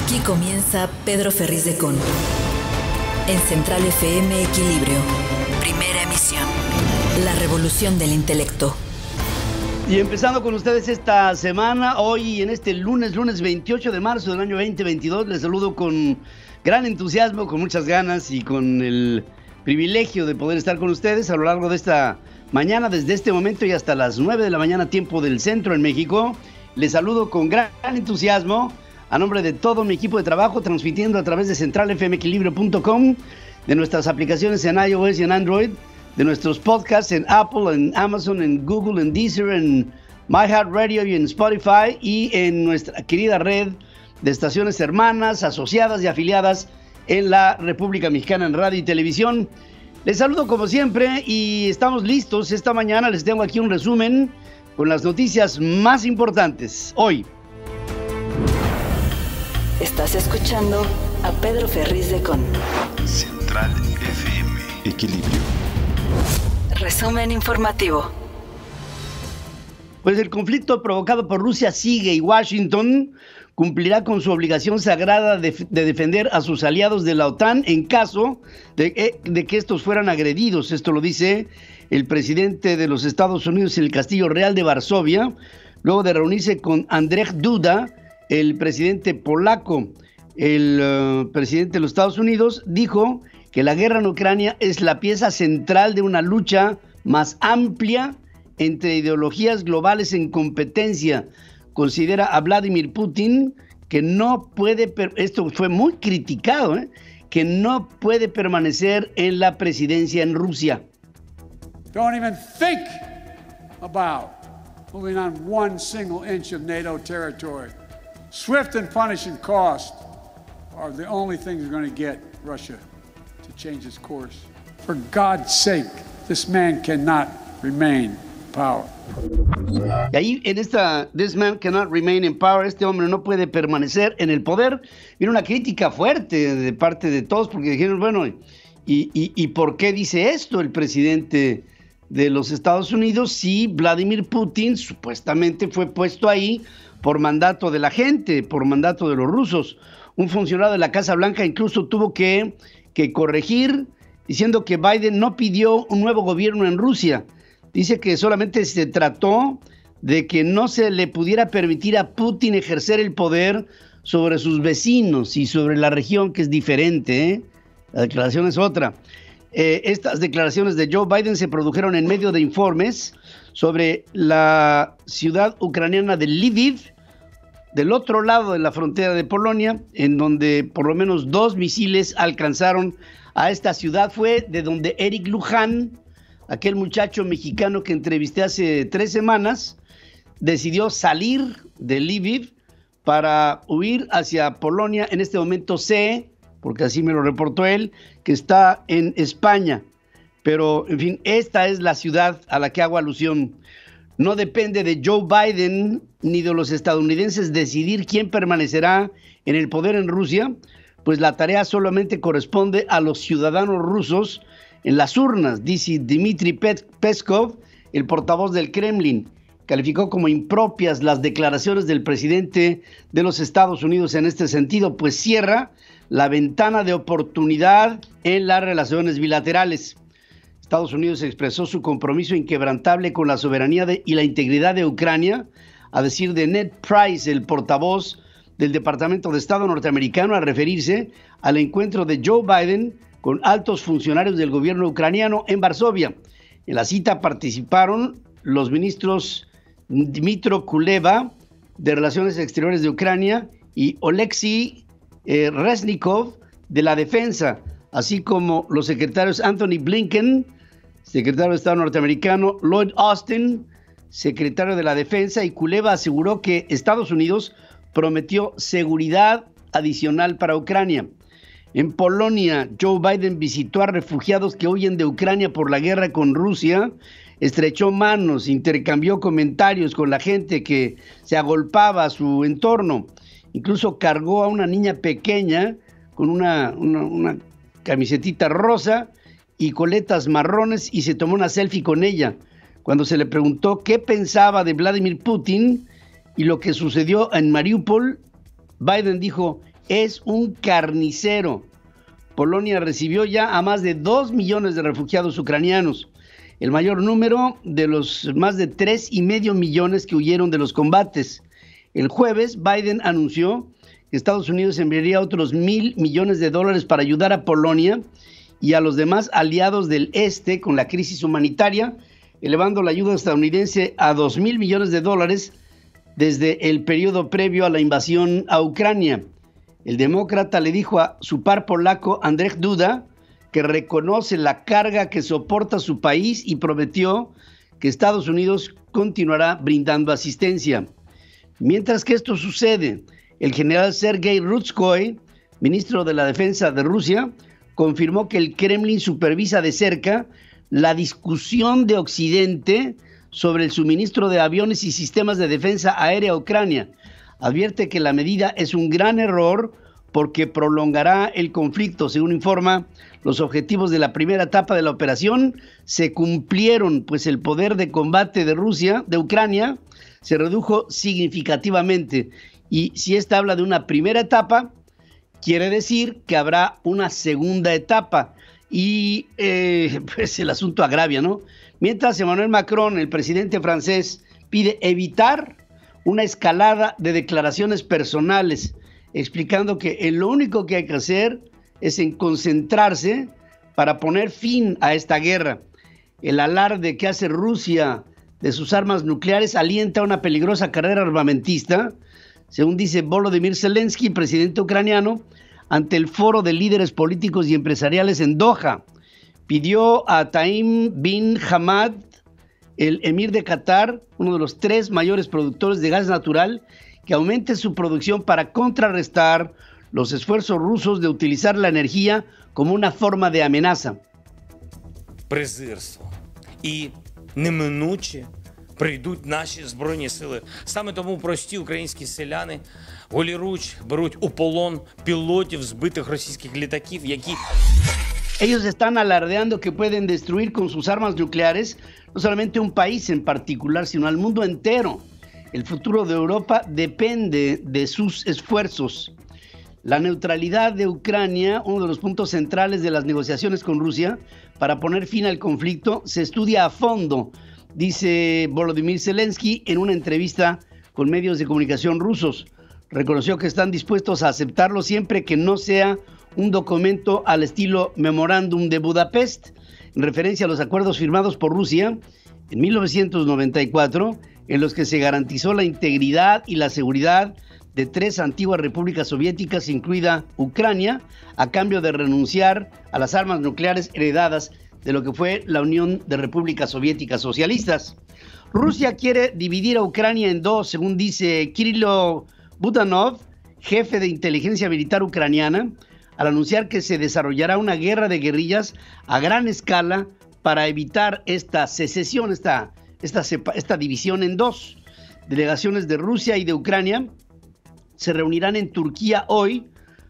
Aquí comienza Pedro Ferriz de Con. En Central FM Equilibrio. Primera emisión. La revolución del intelecto. Y empezando con ustedes esta semana, hoy en este lunes 28 de marzo del año 2022, les saludo con gran entusiasmo, con muchas ganas y con el privilegio de poder estar con ustedes a lo largo de esta mañana, desde este momento y hasta las 9 de la mañana, tiempo del centro en México. Les saludo con gran entusiasmo a nombre de todo mi equipo de trabajo, transmitiendo a través de centralfmequilibrio.com, de nuestras aplicaciones en iOS y en Android, de nuestros podcasts en Apple, en Amazon, en Google, en Deezer, en iHeartRadio y en Spotify, y en nuestra querida red de estaciones hermanas, asociadas y afiliadas en la República Mexicana en radio y televisión. Les saludo como siempre y estamos listos. Esta mañana les tengo aquí un resumen con las noticias más importantes hoy. Estás escuchando a Pedro Ferriz de Con. Central FM Equilibrio. Resumen informativo. Pues el conflicto provocado por Rusia sigue y Washington cumplirá con su obligación sagrada de defender a sus aliados de la OTAN en caso de que estos fueran agredidos. Esto lo dice el presidente de los Estados Unidos en el Castillo Real de Varsovia, luego de reunirse con Andrzej Duda, el presidente polaco. El presidente de los Estados Unidos dijo que la guerra en Ucrania es la pieza central de una lucha más amplia entre ideologías globales en competencia. Considera a Vladimir Putin que no puede, esto fue muy criticado, que no puede permanecer en la presidencia en Rusia. Don't even think about moving on one single inch of NATO territory. Swift and punishing cost are the only things going to get Russia to change its course. For God's sake, this man cannot remain in power. Y ahí en esta This man cannot remain in power, este hombre no puede permanecer en el poder. Viene una crítica fuerte de parte de todos porque dijeron, bueno, ¿y por qué dice esto el presidente de los Estados Unidos si Vladimir Putin supuestamente fue puesto ahí por mandato de la gente, por mandato de los rusos? Un funcionario de la Casa Blanca incluso tuvo que corregir, diciendo que Biden no pidió un nuevo gobierno en Rusia. Dice que solamente se trató de que no se le pudiera permitir a Putin ejercer el poder sobre sus vecinos y sobre la región, que es diferente, La declaración es otra. Estas declaraciones de Joe Biden se produjeron en medio de informes sobre la ciudad ucraniana de Lviv, del otro lado de la frontera de Polonia, en donde por lo menos 2 misiles alcanzaron a esta ciudad. Fue de donde Eric Luján, aquel muchacho mexicano que entrevisté hace 3 semanas, decidió salir de Lviv para huir hacia Polonia. En este momento sé, porque así me lo reportó él, que está en España. Pero, en fin, esta es la ciudad a la que hago alusión. No depende de Joe Biden ni de los estadounidenses decidir quién permanecerá en el poder en Rusia, pues la tarea solamente corresponde a los ciudadanos rusos en las urnas, dice Dmitry Peskov, el portavoz del Kremlin. Calificó como impropias las declaraciones del presidente de los Estados Unidos en este sentido, pues cierra la ventana de oportunidad en las relaciones bilaterales. Estados Unidos expresó su compromiso inquebrantable con la soberanía y la integridad de Ucrania, a decir de Ned Price, el portavoz del Departamento de Estado norteamericano, al referirse al encuentro de Joe Biden con altos funcionarios del gobierno ucraniano en Varsovia. En la cita participaron los ministros Dmytro Kuleba, de Relaciones Exteriores de Ucrania, y Oleksiy Reznikov, de la Defensa, así como los secretarios Anthony Blinken, secretario de Estado norteamericano, Lloyd Austin, secretario de la Defensa, y Kuleba aseguró que Estados Unidos prometió seguridad adicional para Ucrania. En Polonia, Joe Biden visitó a refugiados que huyen de Ucrania por la guerra con Rusia, estrechó manos, intercambió comentarios con la gente que se agolpaba a su entorno, incluso cargó a una niña pequeña con una camisetita rosa y coletas marrones y se tomó una selfie con ella. Cuando se le preguntó qué pensaba de Vladimir Putin y lo que sucedió en Mariupol, Biden dijo, es un carnicero. Polonia recibió ya a más de 2 millones de refugiados ucranianos, el mayor número de los más de 3,5 millones que huyeron de los combates. El jueves, Biden anunció que Estados Unidos enviaría otros $1,000 millones para ayudar a Polonia y a los demás aliados del este con la crisis humanitaria, elevando la ayuda estadounidense a $2,000 millones desde el periodo previo a la invasión a Ucrania. El demócrata le dijo a su par polaco Andrzej Duda que reconoce la carga que soporta su país y prometió que Estados Unidos continuará brindando asistencia. Mientras que esto sucede, el general Sergei Rutskoy, ministro de la Defensa de Rusia, confirmó que el Kremlin supervisa de cerca la discusión de Occidente sobre el suministro de aviones y sistemas de defensa aérea a Ucrania. Advierte que la medida es un gran error porque prolongará el conflicto. Según informa, los objetivos de la primera etapa de la operación se cumplieron, pues el poder de combate de Ucrania, se redujo significativamente. Y si esta habla de una primera etapa, quiere decir que habrá una segunda etapa. Y pues el asunto agravia, ¿no? Mientras Emmanuel Macron, el presidente francés, pide evitar una escalada de declaraciones personales, explicando que lo único que hay que hacer es concentrarse para poner fin a esta guerra. El alarde que hace Rusia de sus armas nucleares alienta una peligrosa carrera armamentista, según dice Volodymyr Zelensky, presidente ucraniano, ante el foro de líderes políticos y empresariales en Doha. Pidió a Tamim bin Hamad, el emir de Qatar, uno de los 3 mayores productores de gas natural, que aumente su producción para contrarrestar los esfuerzos rusos de utilizar la energía como una forma de amenaza. Презирство і неминуче прийдуть наші Збройні Сили. Саме тому прості українські селяни голіруч беруть у полон пілотів збитих російських літаків, які... Ellos están alardeando que pueden destruir con sus armas nucleares no solamente un país en particular, sino al mundo entero. El futuro de Europa depende de sus esfuerzos. La neutralidad de Ucrania, uno de los puntos centrales de las negociaciones con Rusia para poner fin al conflicto, se estudia a fondo, dice Volodymyr Zelensky en una entrevista con medios de comunicación rusos. Reconoció que están dispuestos a aceptarlo siempre que no sea un documento al estilo Memorándum de Budapest, en referencia a los acuerdos firmados por Rusia en 1994, en los que se garantizó la integridad y la seguridad de 3 antiguas repúblicas soviéticas, incluida Ucrania, a cambio de renunciar a las armas nucleares heredadas de lo que fue la Unión de Repúblicas Soviéticas Socialistas. Rusia quiere dividir a Ucrania en 2, según dice Kirilo Budanov, jefe de inteligencia militar ucraniana, al anunciar que se desarrollará una guerra de guerrillas a gran escala para evitar esta secesión, esta división en 2. Delegaciones de Rusia y de Ucrania se reunirán en Turquía hoy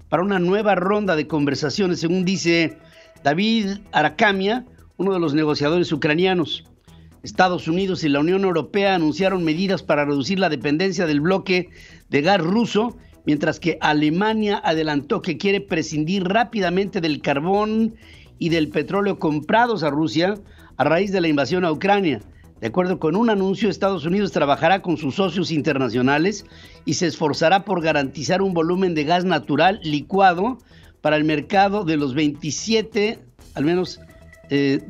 para una nueva ronda de conversaciones, según dice David Arakamia, uno de los negociadores ucranianos. Estados Unidos y la Unión Europea anunciaron medidas para reducir la dependencia del bloque de gas ruso, mientras que Alemania adelantó que quiere prescindir rápidamente del carbón y del petróleo comprados a Rusia a raíz de la invasión a Ucrania. De acuerdo con un anuncio, Estados Unidos trabajará con sus socios internacionales y se esforzará por garantizar un volumen de gas natural licuado para el mercado de los 27, al menos el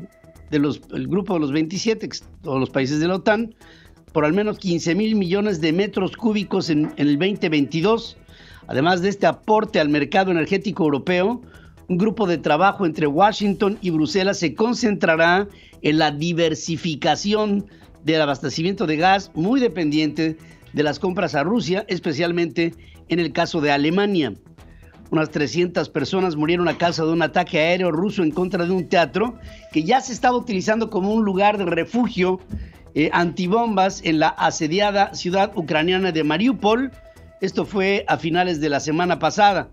grupo de los 27, todos los países de la OTAN, por al menos 15,000 millones de metros cúbicos en el 2022. Además de este aporte al mercado energético europeo, un grupo de trabajo entre Washington y Bruselas se concentrará en la diversificación del abastecimiento de gas, muy dependiente de las compras a Rusia, especialmente en el caso de Alemania. Unas 300 personas murieron a causa de un ataque aéreo ruso en contra de un teatro que ya se estaba utilizando como un lugar de refugio antibombas en la asediada ciudad ucraniana de Mariupol. Esto fue a finales de la semana pasada,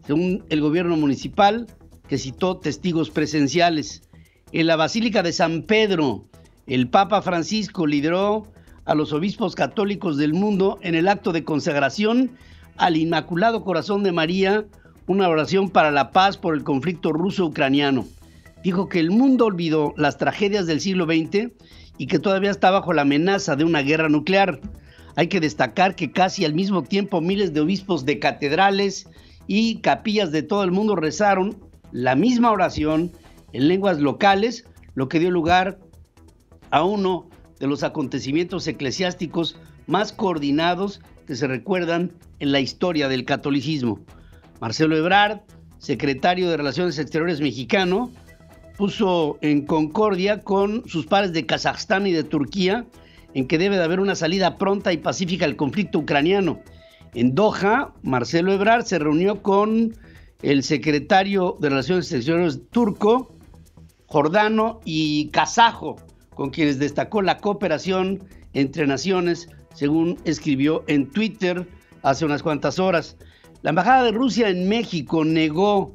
según el gobierno municipal, que citó testigos presenciales. En la Basílica de San Pedro, el Papa Francisco lideró a los obispos católicos del mundo en el acto de consagración al Inmaculado Corazón de María una oración para la paz por el conflicto ruso-ucraniano. Dijo que el mundo olvidó las tragedias del siglo XX y que todavía está bajo la amenaza de una guerra nuclear. Hay que destacar que casi al mismo tiempo miles de obispos de catedrales y capillas de todo el mundo rezaron la misma oración en lenguas locales, lo que dio lugar a uno de los acontecimientos eclesiásticos más coordinados que se recuerdan en la historia del catolicismo. Marcelo Ebrard, secretario de Relaciones Exteriores mexicano, puso en concordia con sus pares de Kazajstán y de Turquía en que debe de haber una salida pronta y pacífica al conflicto ucraniano. En Doha, Marcelo Ebrard se reunió con el secretario de Relaciones Exteriores turco, jordano y kazajo, con quienes destacó la cooperación entre naciones, según escribió en Twitter hace unas cuantas horas. La Embajada de Rusia en México negó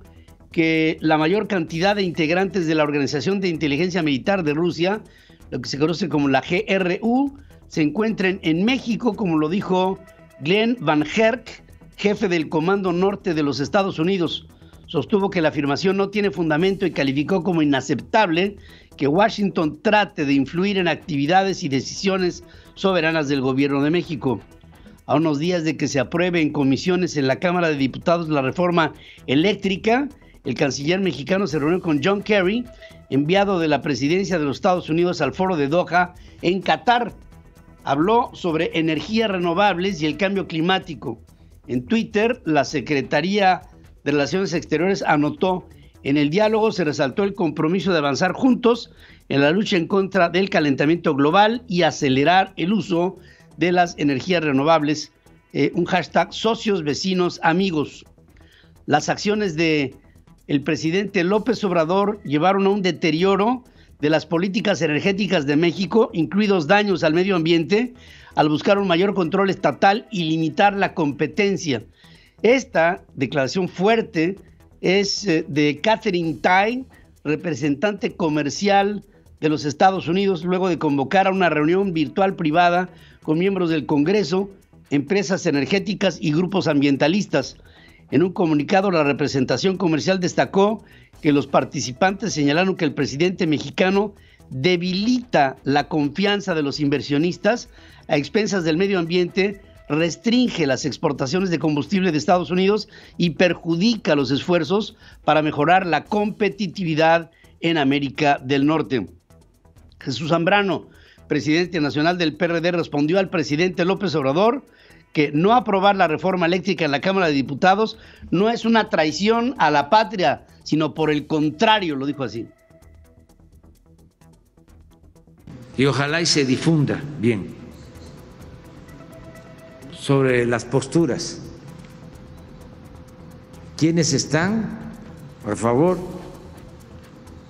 que la mayor cantidad de integrantes de la Organización de Inteligencia Militar de Rusia, lo que se conoce como la GRU, se encuentren en México, como lo dijo Glenn Van Herk, jefe del Comando Norte de los Estados Unidos. Sostuvo que la afirmación no tiene fundamento y calificó como inaceptable que Washington trate de influir en actividades y decisiones soberanas del gobierno de México. A unos días de que se apruebe en comisiones en la Cámara de Diputados la reforma eléctrica, el canciller mexicano se reunió con John Kerry, enviado de la presidencia de los Estados Unidos al foro de Doha en Qatar. Habló sobre energías renovables y el cambio climático. En Twitter, la Secretaría de Relaciones Exteriores anotó: en el diálogo se resaltó el compromiso de avanzar juntos en la lucha en contra del calentamiento global y acelerar el uso de las energías renovables. Un hashtag socios, vecinos, amigos. Las acciones de el presidente López Obrador llevaron a un deterioro de las políticas energéticas de México, incluidos daños al medio ambiente, al buscar un mayor control estatal y limitar la competencia. Esta declaración fuerte es de Katherine Tai, representante comercial de los Estados Unidos, luego de convocar a una reunión virtual privada con miembros del Congreso, empresas energéticas y grupos ambientalistas. En un comunicado, la representación comercial destacó que los participantes señalaron que el presidente mexicano debilita la confianza de los inversionistas a expensas del medio ambiente, restringe las exportaciones de combustible de Estados Unidos y perjudica los esfuerzos para mejorar la competitividad en América del Norte. Jesús Zambrano, presidente nacional del PRD, respondió al presidente López Obrador que no aprobar la reforma eléctrica en la Cámara de Diputados no es una traición a la patria, sino por el contrario, lo dijo así. Y ojalá y se difunda bien sobre las posturas. ¿Quiénes están a favor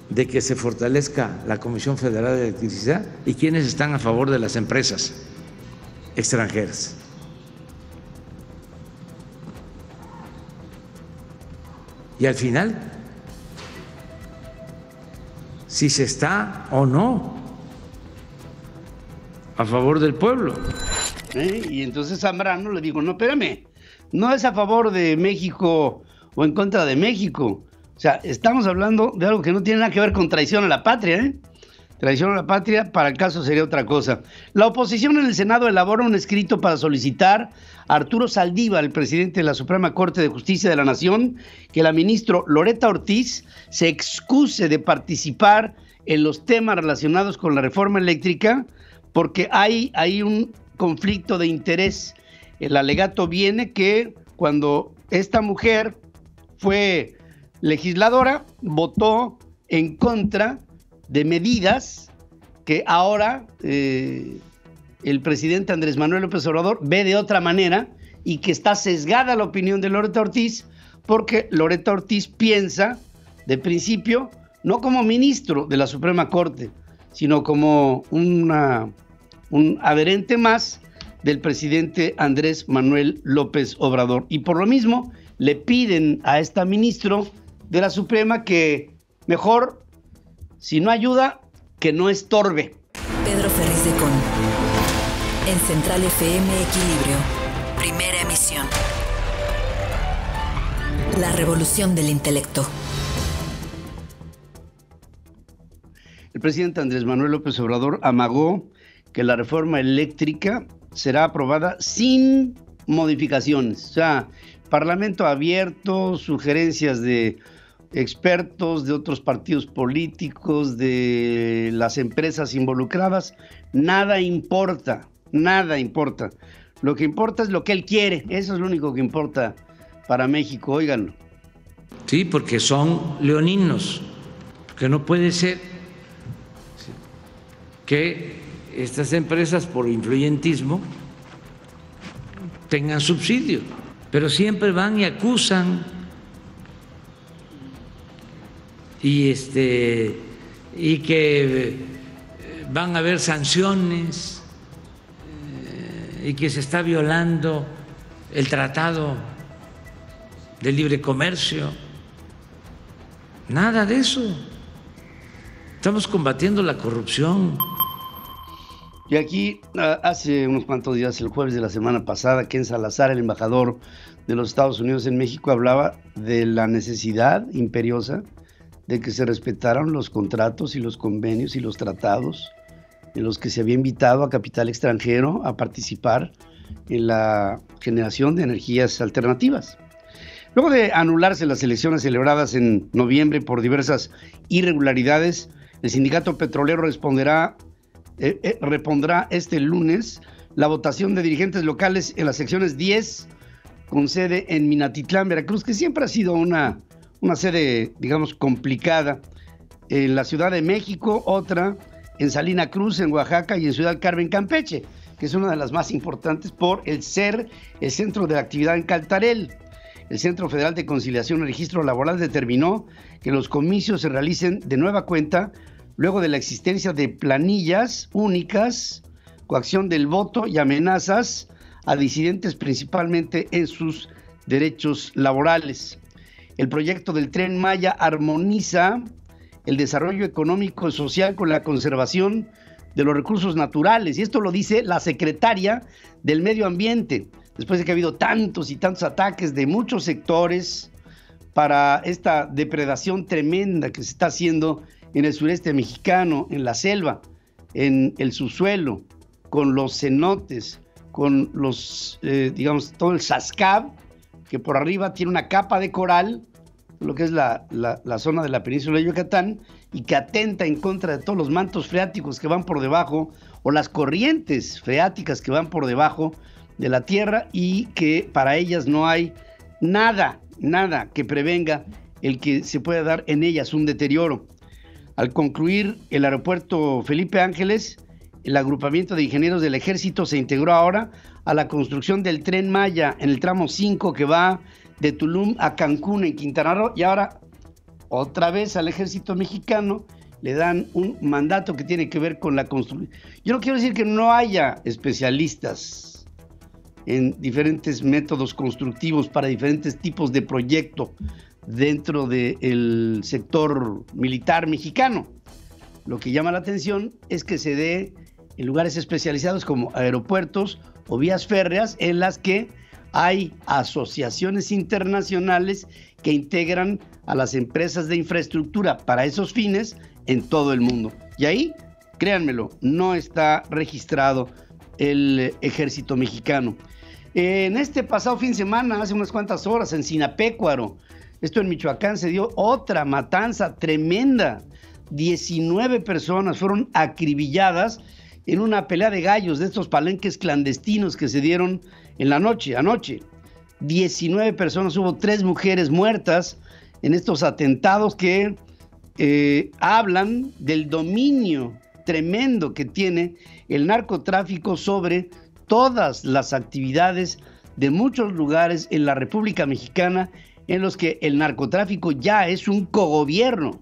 de que se fortalezca la Comisión Federal de Electricidad y quiénes están a favor de las empresas extranjeras? Y al final, si se está o no a favor del pueblo. Y entonces Zambrano le dijo, no, espérame, no es a favor de México o en contra de México. O sea, estamos hablando de algo que no tiene nada que ver con traición a la patria, ¿eh? Traición a la patria, para el caso sería otra cosa. La oposición en el Senado elabora un escrito para solicitar a Arturo Saldívar, el presidente de la Suprema Corte de Justicia de la Nación, que la ministra Loretta Ortiz se excuse de participar en los temas relacionados con la reforma eléctrica, porque hay un conflicto de interés. El alegato viene que cuando esta mujer fue legisladora, votó en contra de medidas que ahora el presidente Andrés Manuel López Obrador ve de otra manera y que está sesgada la opinión de Loretta Ortiz, porque Loretta Ortiz piensa, de principio, no como ministro de la Suprema Corte, sino como un adherente más del presidente Andrés Manuel López Obrador. Y por lo mismo le piden a esta ministro de la Suprema que mejor, si no ayuda, que no estorbe. Pedro Ferriz de Con. En Central FM Equilibrio. Primera emisión. La revolución del intelecto. El presidente Andrés Manuel López Obrador amagó que la reforma eléctrica será aprobada sin modificaciones. O sea, Parlamento abierto, sugerencias de expertos, de otros partidos políticos, de las empresas involucradas. Nada importa, nada importa. Lo que importa es lo que él quiere. Eso es lo único que importa para México, óiganlo. Sí, porque son leoninos, porque no puede ser que estas empresas por influyentismo tengan subsidio, pero siempre van y acusan y que van a haber sanciones y que se está violando el Tratado de Libre Comercio. Nada de eso. Estamos combatiendo la corrupción. Y aquí, hace unos cuantos días, el jueves de la semana pasada, Ken Salazar, el embajador de los Estados Unidos en México, hablaba de la necesidad imperiosa de que se respetaran los contratos y los convenios y los tratados en los que se había invitado a capital extranjero a participar en la generación de energías alternativas. Luego de anularse las elecciones celebradas en noviembre por diversas irregularidades, el sindicato petrolero repondrá este lunes la votación de dirigentes locales en las secciones 10, con sede en Minatitlán, Veracruz, que siempre ha sido una sede, digamos, complicada. En la Ciudad de México, otra en Salina Cruz, en Oaxaca, y en Ciudad Carmen, Campeche, que es una de las más importantes por el ser el centro de actividad en Caltarell. El Centro Federal de Conciliación y Registro Laboral determinó que los comicios se realicen de nueva cuenta luego de la existencia de planillas únicas, coacción del voto y amenazas a disidentes principalmente en sus derechos laborales. El proyecto del Tren Maya armoniza el desarrollo económico y social con la conservación de los recursos naturales, y esto lo dice la secretaria del Medio Ambiente, después de que ha habido tantos y tantos ataques de muchos sectores para esta depredación tremenda que se está haciendo en el sureste mexicano, en la selva, en el subsuelo, con los cenotes, con los, todo el Sascab, que por arriba tiene una capa de coral, lo que es la zona de la península de Yucatán, y que atenta en contra de todos los mantos freáticos que van por debajo, o las corrientes freáticas que van por debajo de la tierra, y que para ellas no hay nada que prevenga el que se pueda dar en ellas un deterioro. Al concluir el aeropuerto Felipe Ángeles, el agrupamiento de ingenieros del Ejército se integró ahora a la construcción del Tren Maya en el tramo 5 que va de Tulum a Cancún en Quintana Roo, y ahora otra vez al Ejército Mexicano le dan un mandato que tiene que ver con la construcción. Yo no quiero decir que no haya especialistas en diferentes métodos constructivos para diferentes tipos de proyecto dentro del sector militar mexicano. Lo que llama la atención es que se dé en lugares especializados como aeropuertos o vías férreas, en las que hay asociaciones internacionales que integran a las empresas de infraestructura para esos fines en todo el mundo. Y ahí, créanmelo, no está registrado el Ejército Mexicano. En este pasado fin de semana, hace unas cuantas horas, en Sinapecuaro, esto en Michoacán, se dio otra matanza tremenda. 19 personas fueron acribilladas en una pelea de gallos de estos palenques clandestinos que se dieron en la noche, anoche. 19 personas, hubo 3 mujeres muertas en estos atentados que hablan del dominio tremendo que tiene el narcotráfico sobre todas las actividades de muchos lugares en la República Mexicana, en los que el narcotráfico ya es un cogobierno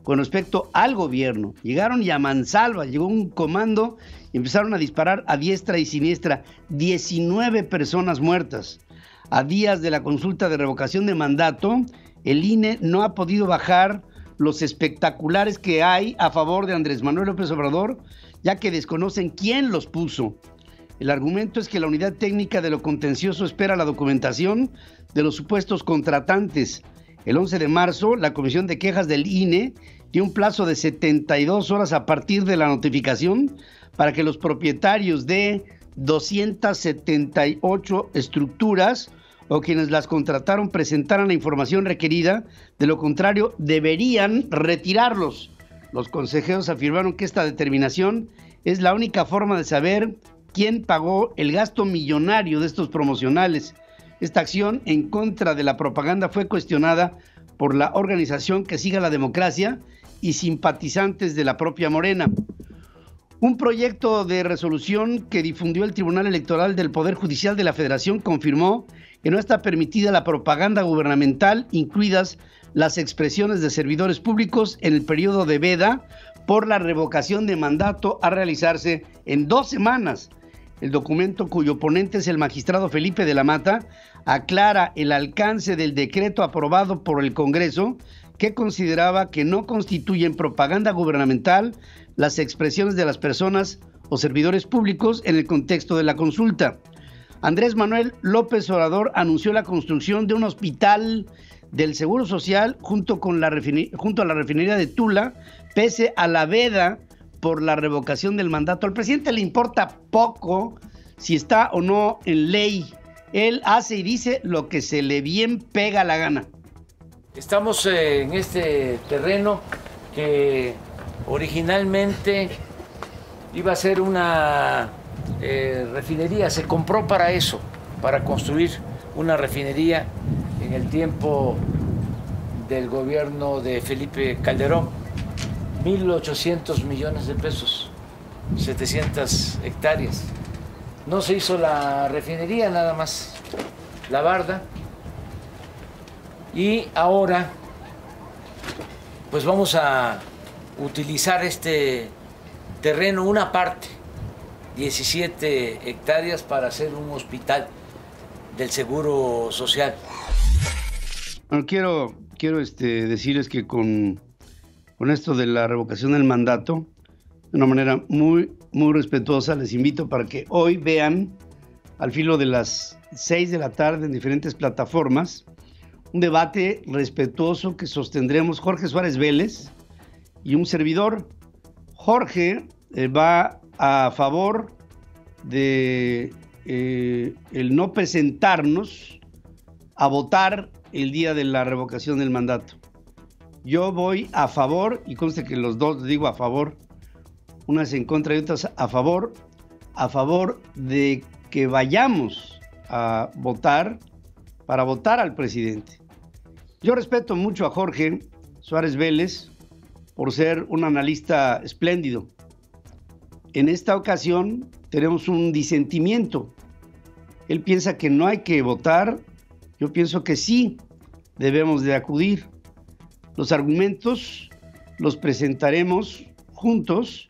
con respecto al gobierno. Llegaron y a mansalva, llegó un comando y empezaron a disparar a diestra y siniestra. 19 personas muertas. A días de la consulta de revocación de mandato, el INE no ha podido bajar los espectaculares que hay a favor de Andrés Manuel López Obrador, ya que desconocen quién los puso. El argumento es que la unidad técnica de lo contencioso espera la documentación de los supuestos contratantes. El 11 de marzo, la Comisión de Quejas del INE dio un plazo de 72 horas a partir de la notificación para que los propietarios de 278 estructuras o quienes las contrataron presentaran la información requerida. De lo contrario, deberían retirarlos. Los consejeros afirmaron que esta determinación es la única forma de saber quién pagó el gasto millonario de estos promocionales. Esta acción en contra de la propaganda fue cuestionada por la organización Que Siga la Democracia y simpatizantes de la propia Morena. Un proyecto de resolución que difundió el Tribunal Electoral del Poder Judicial de la Federación confirmó que no está permitida la propaganda gubernamental, incluidas las expresiones de servidores públicos en el periodo de veda por la revocación de mandato a realizarse en 2 semanas. El documento, cuyo ponente es el magistrado Felipe de la Mata, aclara el alcance del decreto aprobado por el Congreso, que consideraba que no constituyen propaganda gubernamental las expresiones de las personas o servidores públicos en el contexto de la consulta. Andrés Manuel López Obrador anunció la construcción de un hospital del Seguro Social junto a la refinería de Tula, pese a la veda por la revocación del mandato. Al presidente le importa poco si está o no en ley. Él hace y dice lo que se le bien pega la gana. Estamos en este terreno que originalmente iba a ser una refinería, se compró para eso, para construir una refinería en el tiempo del gobierno de Felipe Calderón, 1.800 millones de pesos, 700 hectáreas. No se hizo la refinería, nada más la barda. Y ahora, pues vamos a utilizar este terreno, una parte, 17 hectáreas, para hacer un hospital del Seguro Social. Bueno, quiero decirles que con esto de la revocación del mandato, de una manera muy, muy respetuosa, les invito para que hoy vean, al filo de las 6 de la tarde en diferentes plataformas, un debate respetuoso que sostendremos Jorge Suárez Vélez y un servidor. Jorge va a favor de el no presentarnos a votar el día de la revocación del mandato. Yo voy a favor, y conste que los dos digo a favor, unas en contra y otras a favor de que vayamos a votar para votar al presidente. Yo respeto mucho a Jorge Suárez Vélez por ser un analista espléndido. En esta ocasión tenemos un disentimiento. Él piensa que no hay que votar, yo pienso que sí debemos de acudir. Los argumentos los presentaremos juntos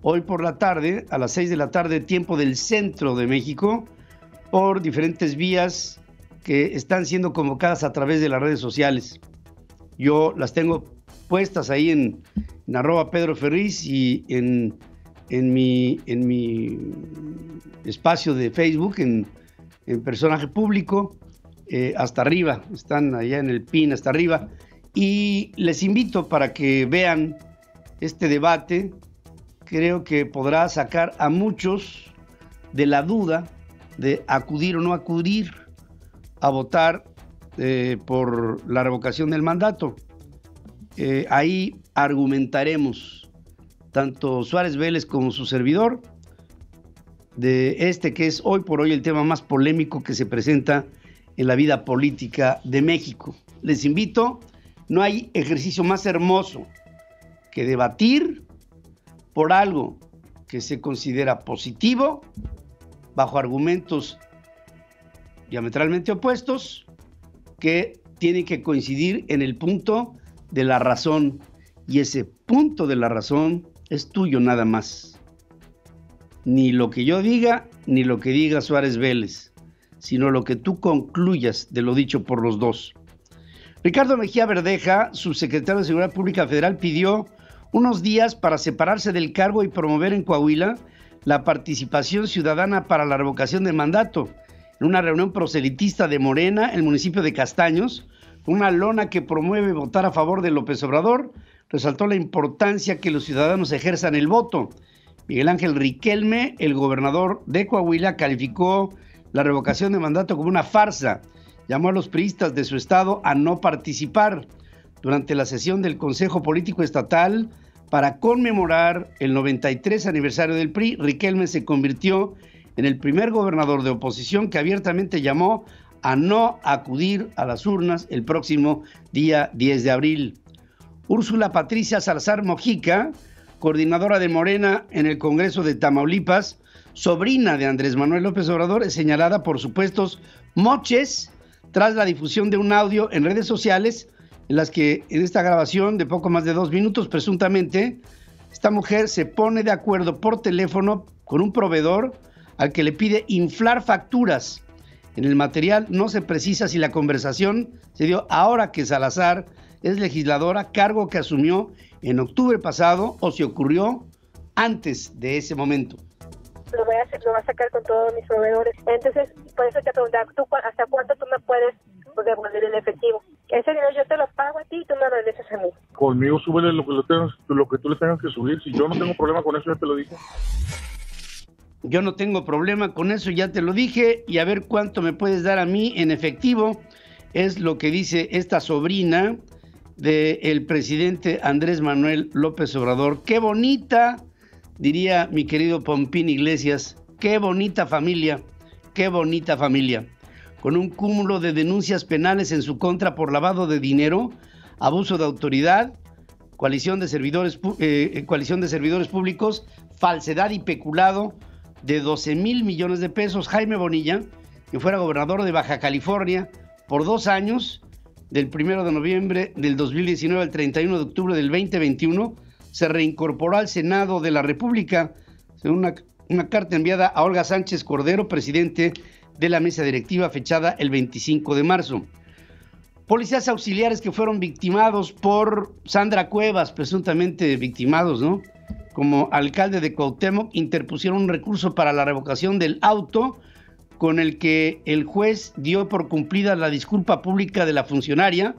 hoy por la tarde, a las 6 de la tarde, tiempo del centro de México, por diferentes vías que están siendo convocadas a través de las redes sociales. Yo las tengo puestas ahí en @PedroFerriz y en mi espacio de Facebook, en personaje público, hasta arriba, están allá en el pin hasta arriba, y les invito para que vean este debate. Creo que podrá sacar a muchos de la duda de acudir o no acudir a votar por la revocación del mandato. Ahí argumentaremos, tanto Suárez Vélez como su servidor, de que es hoy por hoy el tema más polémico que se presenta en la vida política de México. Les invito, no hay ejercicio más hermoso que debatir por algo que se considera positivo, bajo argumentos diametralmente opuestos, que tienen que coincidir en el punto de la razón, y ese punto de la razón es tuyo nada más. Ni lo que yo diga, ni lo que diga Suárez Vélez, sino lo que tú concluyas de lo dicho por los dos. Ricardo Mejía Verdeja, subsecretario de Seguridad Pública Federal, pidió unos días para separarse del cargo y promover en Coahuila la participación ciudadana para la revocación de mandato. En una reunión proselitista de Morena, el municipio de Castaños, una lona que promueve votar a favor de López Obrador, resaltó la importancia que los ciudadanos ejerzan el voto. Miguel Ángel Riquelme, el gobernador de Coahuila, calificó la revocación de mandato como una farsa. Llamó a los priistas de su estado a no participar. Durante la sesión del Consejo Político Estatal para conmemorar el 93 aniversario del PRI, Riquelme se convirtió en el primer gobernador de oposición que abiertamente llamó a no acudir a las urnas el próximo día 10 de abril. Úrsula Patricia Salazar Mojica, coordinadora de Morena en el Congreso de Tamaulipas, sobrina de Andrés Manuel López Obrador, es señalada por supuestos moches tras la difusión de un audio en redes sociales en las que en esta grabación de poco más de 2 minutos, presuntamente, esta mujer se pone de acuerdo por teléfono con un proveedor al que le pide inflar facturas. En el material no se precisa si la conversación se dio ahora que Salazar es legisladora, cargo que asumió en octubre pasado, o si ocurrió antes de ese momento. Lo voy a sacar con todos mis proveedores. Entonces, por eso te preguntaba, ¿hasta cuánto tú me puedes devolver el efectivo? Ese dinero yo te lo pago a ti y tú me lo regresas a mí. Conmigo súbele lo que tú le tengas que subir. Si yo no tengo problema con eso, ya te lo dije. Yo no tengo problema con eso, ya te lo dije, y a ver cuánto me puedes dar a mí en efectivo, es lo que dice esta sobrina del presidente Andrés Manuel López Obrador. Qué bonita, diría mi querido Pompín Iglesias, qué bonita familia, con un cúmulo de denuncias penales en su contra por lavado de dinero, abuso de autoridad, coalición de servidores públicos, falsedad y peculado de 12,000 millones de pesos. Jaime Bonilla, que fuera gobernador de Baja California por 2 años, del 1 de noviembre del 2019 al 31 de octubre del 2021, se reincorporó al Senado de la República, según una carta enviada a Olga Sánchez Cordero, presidente de la mesa directiva, fechada el 25 de marzo. Policías auxiliares que fueron victimados por Sandra Cuevas, presuntamente victimados, ¿no?, como alcalde de Cuauhtémoc, interpusieron un recurso para la revocación del auto con el que el juez dio por cumplida la disculpa pública de la funcionaria,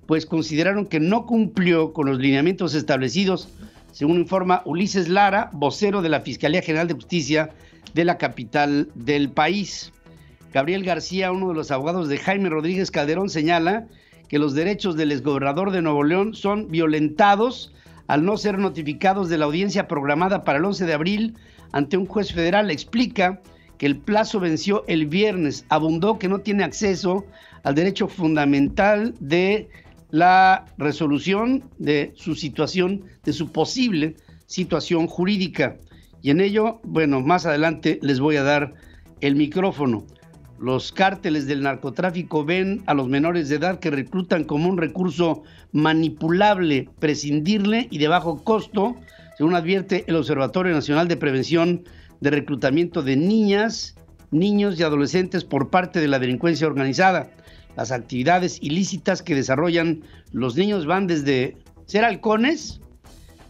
pues consideraron que no cumplió con los lineamientos establecidos, según informa Ulises Lara, vocero de la Fiscalía General de Justicia de la capital del país. Gabriel García, uno de los abogados de Jaime Rodríguez Calderón, señala que los derechos del exgobernador de Nuevo León son violentados al no ser notificados de la audiencia programada para el 11 de abril ante un juez federal. Explica que el plazo venció el viernes. Abundó que no tiene acceso al derecho fundamental de la resolución de su situación, de su posible situación jurídica. Y en ello, bueno, más adelante les voy a dar el micrófono. Los cárteles del narcotráfico ven a los menores de edad que reclutan como un recurso manipulable, prescindible y de bajo costo, según advierte el Observatorio Nacional de Prevención de Reclutamiento de Niñas, Niños y Adolescentes por parte de la delincuencia organizada. Las actividades ilícitas que desarrollan los niños van desde ser halcones,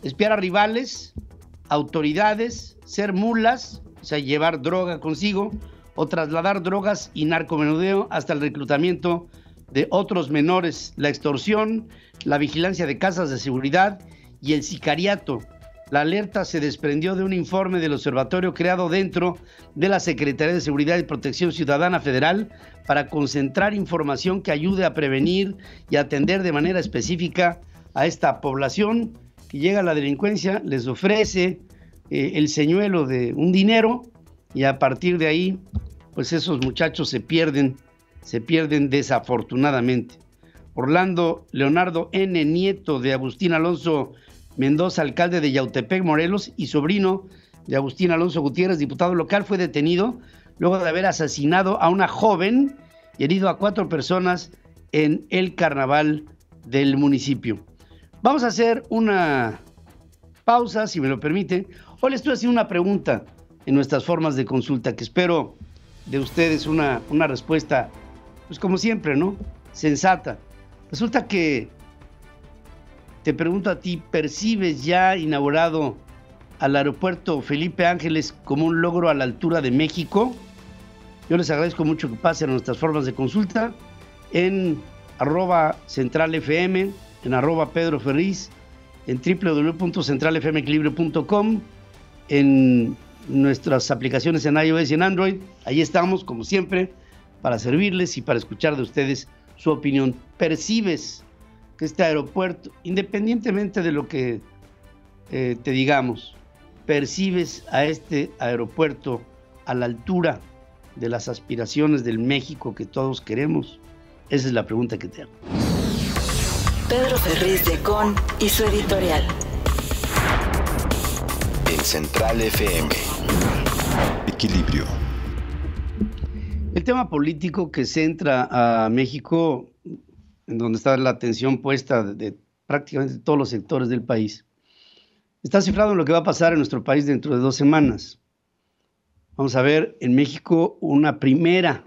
espiar a rivales, autoridades, ser mulas, o sea, llevar droga consigo, o trasladar drogas y narcomenudeo, hasta el reclutamiento de otros menores, la extorsión, la vigilancia de casas de seguridad y el sicariato. La alerta se desprendió de un informe del observatorio creado dentro de la Secretaría de Seguridad y Protección Ciudadana Federal para concentrar información que ayude a prevenir y atender de manera específica a esta población que llega a la delincuencia, les ofrece el señuelo de un dinero, y a partir de ahí, pues esos muchachos se pierden desafortunadamente. Orlando Leonardo N., nieto de Agustín Alonso Mendoza, alcalde de Yautepec, Morelos, y sobrino de Agustín Alonso Gutiérrez, diputado local, fue detenido luego de haber asesinado a una joven y herido a 4 personas en el carnaval del municipio. Vamos a hacer una pausa, si me lo permite. Hoy les estoy haciendo una pregunta en nuestras formas de consulta, que espero de ustedes una respuesta, pues como siempre, ¿no?, sensata. Resulta que te pregunto a ti, ¿percibes ya inaugurado al aeropuerto Felipe Ángeles como un logro a la altura de México. Yo les agradezco mucho que pasen a nuestras formas de consulta en @centralfm, en @pedroferriz, en www.centralfmequilibrio.com, en nuestras aplicaciones en iOS y en Android. Ahí estamos, como siempre, para servirles y para escuchar de ustedes su opinión. ¿Percibes que este aeropuerto, independientemente de lo que te digamos, percibes a este aeropuerto a la altura de las aspiraciones del México que todos queremos? Esa es la pregunta que te hago. Pedro Ferriz de Con y su editorial. En Central FM. Equilibrio. El tema político que centra a México, en donde está la atención puesta de prácticamente todos los sectores del país, está cifrado en lo que va a pasar en nuestro país dentro de 2 semanas. Vamos a ver en México una primera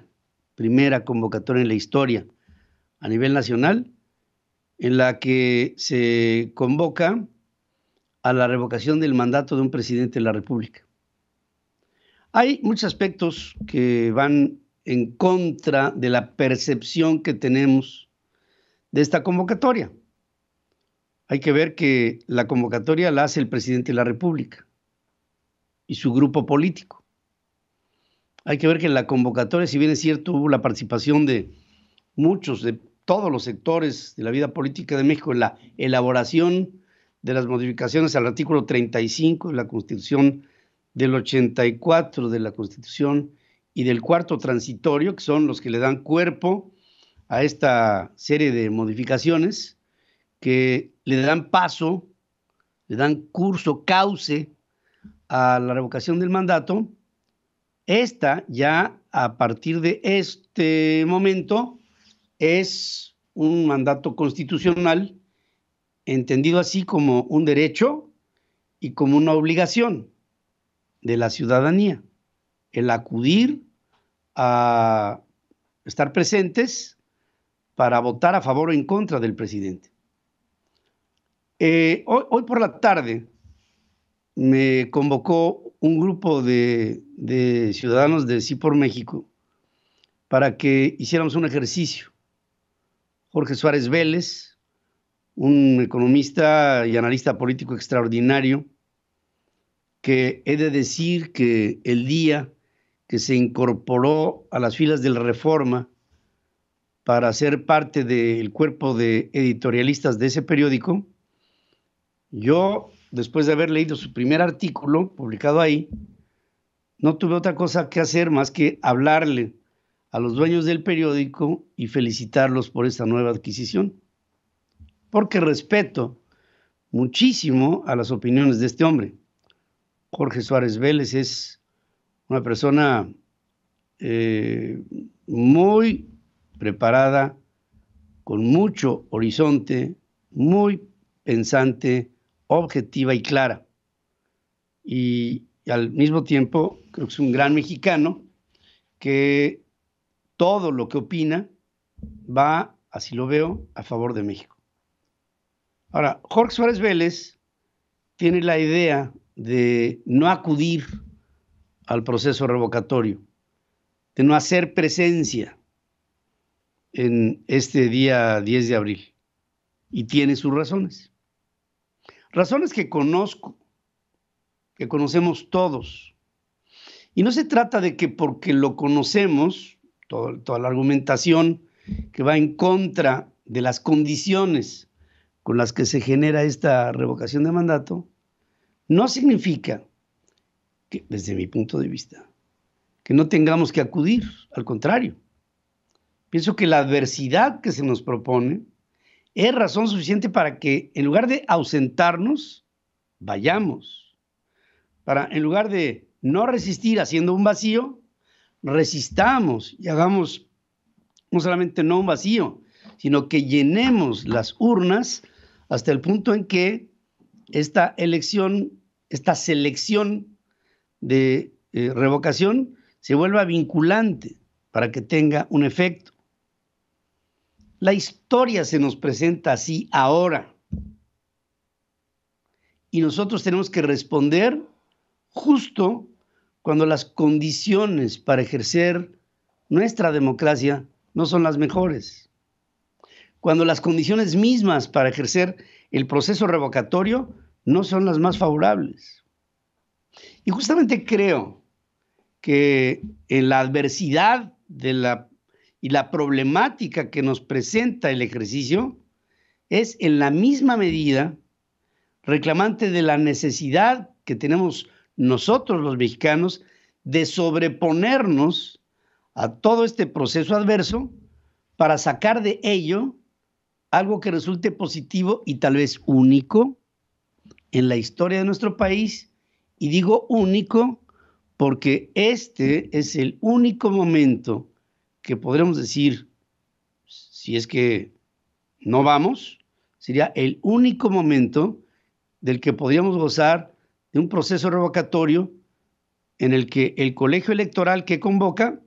convocatoria en la historia a nivel nacional, en la que se convoca a la revocación del mandato de un presidente de la República. Hay muchos aspectos que van en contra de la percepción que tenemos de esta convocatoria. Hay que ver que la convocatoria la hace el presidente de la República y su grupo político. Hay que ver que en la convocatoria, si bien es cierto, hubo la participación de muchos, de todos los sectores de la vida política de México en la elaboración de las modificaciones al artículo 35 de la Constitución, del 84 de la Constitución y del cuarto transitorio, que son los que le dan cuerpo a esta serie de modificaciones que le dan paso, le dan curso, cauce a la revocación del mandato. Esta ya a partir de este momento es un mandato constitucional entendido así como un derecho y como una obligación de la ciudadanía, el acudir a estar presentes para votar a favor o en contra del presidente. Hoy por la tarde me convocó un grupo de ciudadanos de Sí por México para que hiciéramos un ejercicio. Jorge Suárez Vélez, un economista y analista político extraordinario, que he de decir que el día que se incorporó a las filas de la Reforma para ser parte del cuerpo de editorialistas de ese periódico, yo, después de haber leído su primer artículo publicado ahí, no tuve otra cosa que hacer más que hablarle a los dueños del periódico y felicitarlos por esta nueva adquisición, porque respeto muchísimo a las opiniones de este hombre. Jorge Suárez Vélez es una persona muy preparada, con mucho horizonte, muy pensante, objetiva y clara. Y al mismo tiempo creo que es un gran mexicano que todo lo que opina va, así lo veo, a favor de México. Ahora, Jorge Suárez Vélez tiene la idea de no acudir al proceso revocatorio, de no hacer presencia en este día 10 de abril. Y tiene sus razones. Razones que conozco, que conocemos todos. Y no se trata de que porque lo conocemos, toda la argumentación que va en contra de las condiciones con las que se genera esta revocación de mandato, no significa que, desde mi punto de vista, que no tengamos que acudir. Al contrario, pienso que la adversidad que se nos propone es razón suficiente para que, en lugar de ausentarnos, vayamos. En lugar de no resistir haciendo un vacío, resistamos y hagamos no solamente no un vacío, sino que llenemos las urnas hasta el punto en que esta selección de revocación se vuelva vinculante para que tenga un efecto. La historia se nos presenta así ahora y nosotros tenemos que responder justo cuando las condiciones para ejercer nuestra democracia no son las mejores, cuando las condiciones mismas para ejercer el proceso revocatorio no son las más favorables. Y justamente creo que en la adversidad y la problemática que nos presenta el ejercicio es en la misma medida reclamante de la necesidad que tenemos nosotros los mexicanos de sobreponernos a todo este proceso adverso para sacar de ello algo que resulte positivo y tal vez único en la historia de nuestro país. Y digo único porque este es el único momento que podremos decir, si es que no vamos, sería el único momento del que podríamos gozar de un proceso revocatorio en el que el colegio electoral que convoca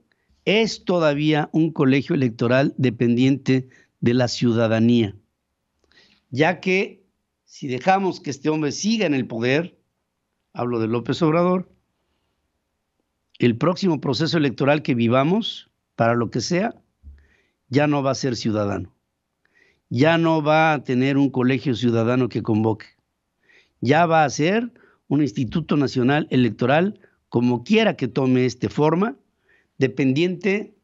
es todavía un colegio electoral dependiente de la ciudadanía, ya que si dejamos que este hombre siga en el poder, hablo de López Obrador, el próximo proceso electoral que vivamos, para lo que sea, ya no va a ser ciudadano, ya no va a tener un colegio ciudadano que convoque, ya va a ser un Instituto Nacional Electoral, como quiera que tome forma, dependiente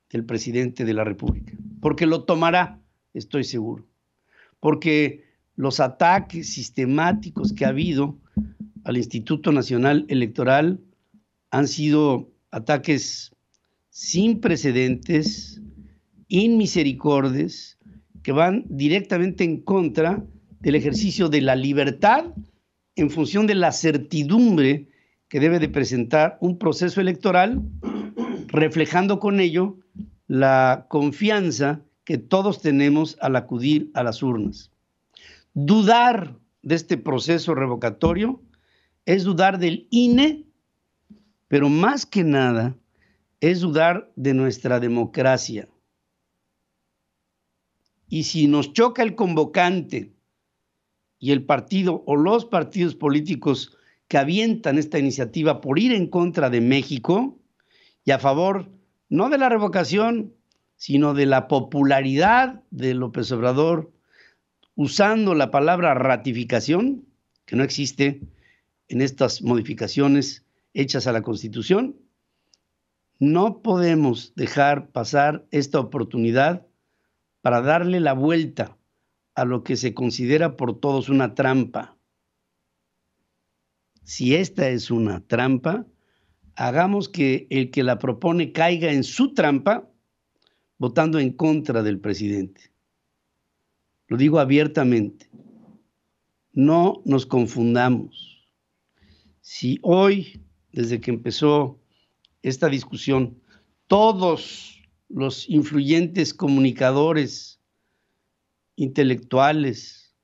del presidente de la República, porque lo tomará, estoy seguro, porque los ataques sistemáticos que ha habido al Instituto Nacional Electoral han sido ataques sin precedentes, inmisericordes, que van directamente en contra del ejercicio de la libertad en función de la certidumbre que debe de presentar un proceso electoral, reflejando con ello la confianza que todos tenemos al acudir a las urnas. Dudar de este proceso revocatorio es dudar del INE, pero más que nada es dudar de nuestra democracia. Y si nos choca el convocante y el partido o los partidos políticos que avientan esta iniciativa por ir en contra de México y a favor no de la revocación, sino de la popularidad de López Obrador, usando la palabra ratificación, que no existe en estas modificaciones hechas a la Constitución, no podemos dejar pasar esta oportunidad para darle la vuelta a lo que se considera por todos una trampa. Si esta es una trampa, hagamos que el que la propone caiga en su trampa votando en contra del presidente. Lo digo abiertamente. No nos confundamos. Si hoy, desde que empezó esta discusión, todos los influyentes comunicadores, intelectuales,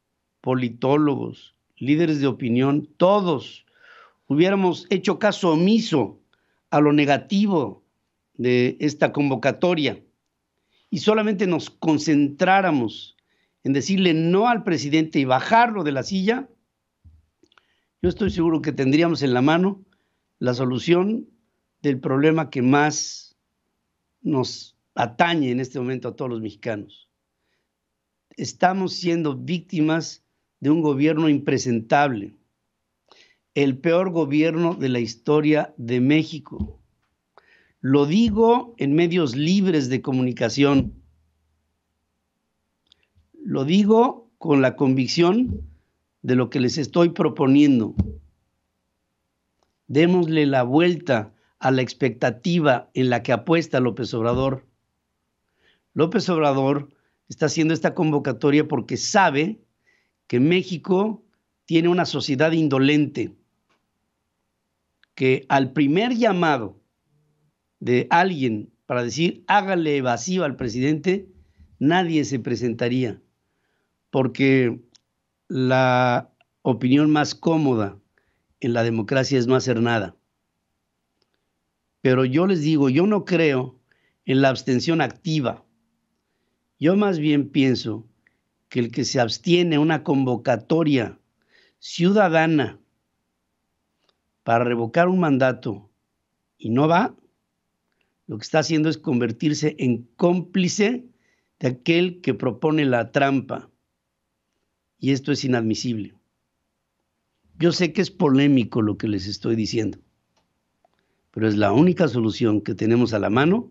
politólogos, líderes de opinión, todos hubiéramos hecho caso omiso a lo negativo de esta convocatoria y solamente nos concentráramos en decirle no al presidente y bajarlo de la silla, yo estoy seguro que tendríamos en la mano la solución del problema que más nos atañe en este momento a todos los mexicanos. Estamos siendo víctimas de un gobierno impresentable, el peor gobierno de la historia de México. Lo digo en medios libres de comunicación. Lo digo con la convicción de lo que les estoy proponiendo. Démosle la vuelta a la expectativa en la que apuesta López Obrador. López Obrador está haciendo esta convocatoria porque sabe que México tiene una sociedad indolente, que al primer llamado de alguien para decir hágale evasiva al presidente, nadie se presentaría, porque la opinión más cómoda en la democracia es no hacer nada. Pero yo les digo, yo no creo en la abstención activa. Yo más bien pienso que el que se abstiene a una convocatoria ciudadana para revocar un mandato y no va, lo que está haciendo es convertirse en cómplice de aquel que propone la trampa. Y esto es inadmisible. Yo sé que es polémico lo que les estoy diciendo, pero es la única solución que tenemos a la mano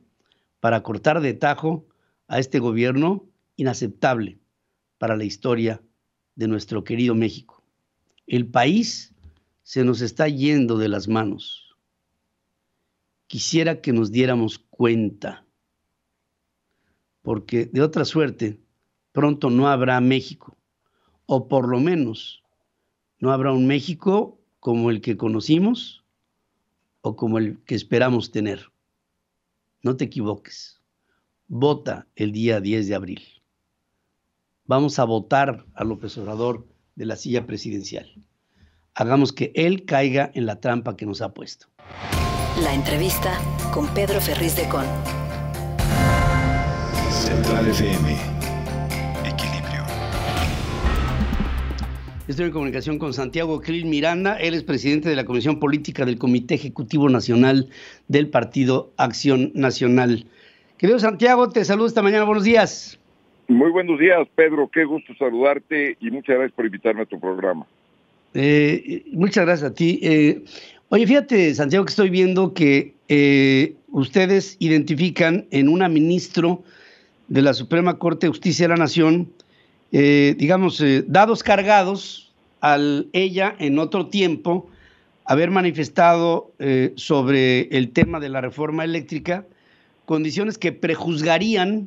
para cortar de tajo a este gobierno inaceptable para la historia de nuestro querido México. El país se nos está yendo de las manos. Quisiera que nos diéramos cuenta, porque de otra suerte, pronto no habrá México, o por lo menos no habrá un México como el que conocimos o como el que esperamos tener. No te equivoques. Vota el día 10 de abril. Vamos a votar a López Obrador de la silla presidencial. Hagamos que él caiga en la trampa que nos ha puesto. La entrevista con Pedro Ferriz de Con. Central FM. Equilibrio. Estoy en comunicación con Santiago Krill Miranda. Él es presidente de la Comisión Política del Comité Ejecutivo Nacional del Partido Acción Nacional. Querido Santiago, te saludo esta mañana. Buenos días. Muy buenos días, Pedro. Qué gusto saludarte y muchas gracias por invitarme a tu programa. Muchas gracias a ti. Oye, fíjate, Santiago, que estoy viendo que ustedes identifican en una ministro de la Suprema Corte de Justicia de la Nación, dados cargados al ella en otro tiempo haber manifestado sobre el tema de la reforma eléctrica, condiciones que prejuzgarían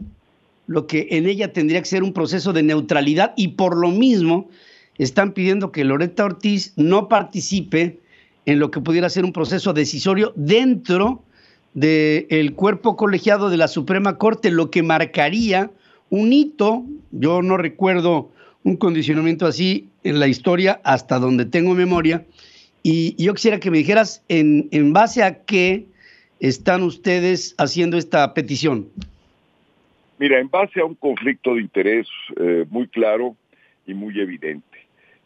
lo que en ella tendría que ser un proceso de neutralidad, y por lo mismo están pidiendo que Loretta Ortiz no participe en lo que pudiera ser un proceso decisorio dentro del cuerpo colegiado de la Suprema Corte, lo que marcaría un hito. Yo no recuerdo un condicionamiento así en la historia hasta donde tengo memoria, y yo quisiera que me dijeras en base a qué están ustedes haciendo esta petición. Mira, en base a un conflicto de interés muy claro y muy evidente,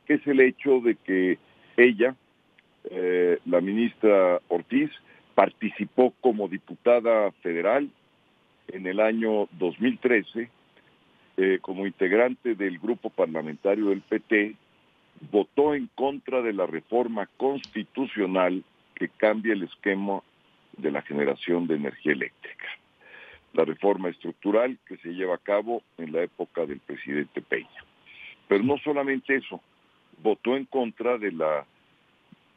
que es el hecho de que ella, la ministra Ortiz, participó como diputada federal en el año 2013 como integrante del grupo parlamentario del PT, votó en contra de la reforma constitucional que cambia el esquema de la generación de energía eléctrica. La reforma estructural que se lleva a cabo en la época del presidente Peña. Pero no solamente eso, votó en contra de las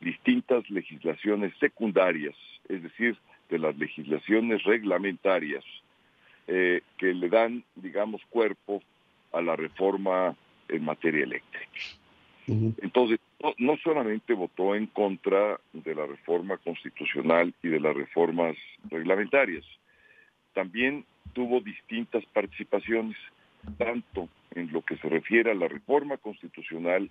distintas legislaciones secundarias, es decir, de las legislaciones reglamentarias que le dan, digamos, cuerpo a la reforma en materia eléctrica. Entonces, no solamente votó en contra de la reforma constitucional y de las reformas reglamentarias, también tuvo distintas participaciones, tanto en lo que se refiere a la reforma constitucional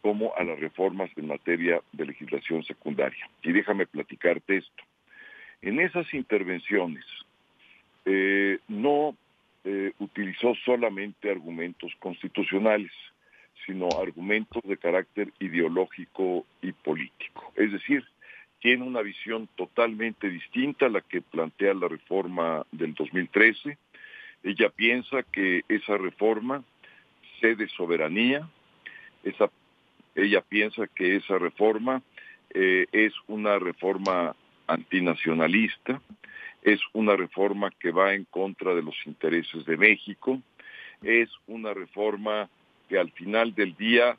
como a las reformas en materia de legislación secundaria. Y déjame platicarte esto. En esas intervenciones no utilizó solamente argumentos constitucionales, sino argumentos de carácter ideológico y político. Es decir, tiene una visión totalmente distinta a la que plantea la reforma del 2013. Ella piensa que esa reforma cede soberanía, ella piensa que esa reforma es una reforma antinacionalista, es una reforma que va en contra de los intereses de México, es una reforma que al final del día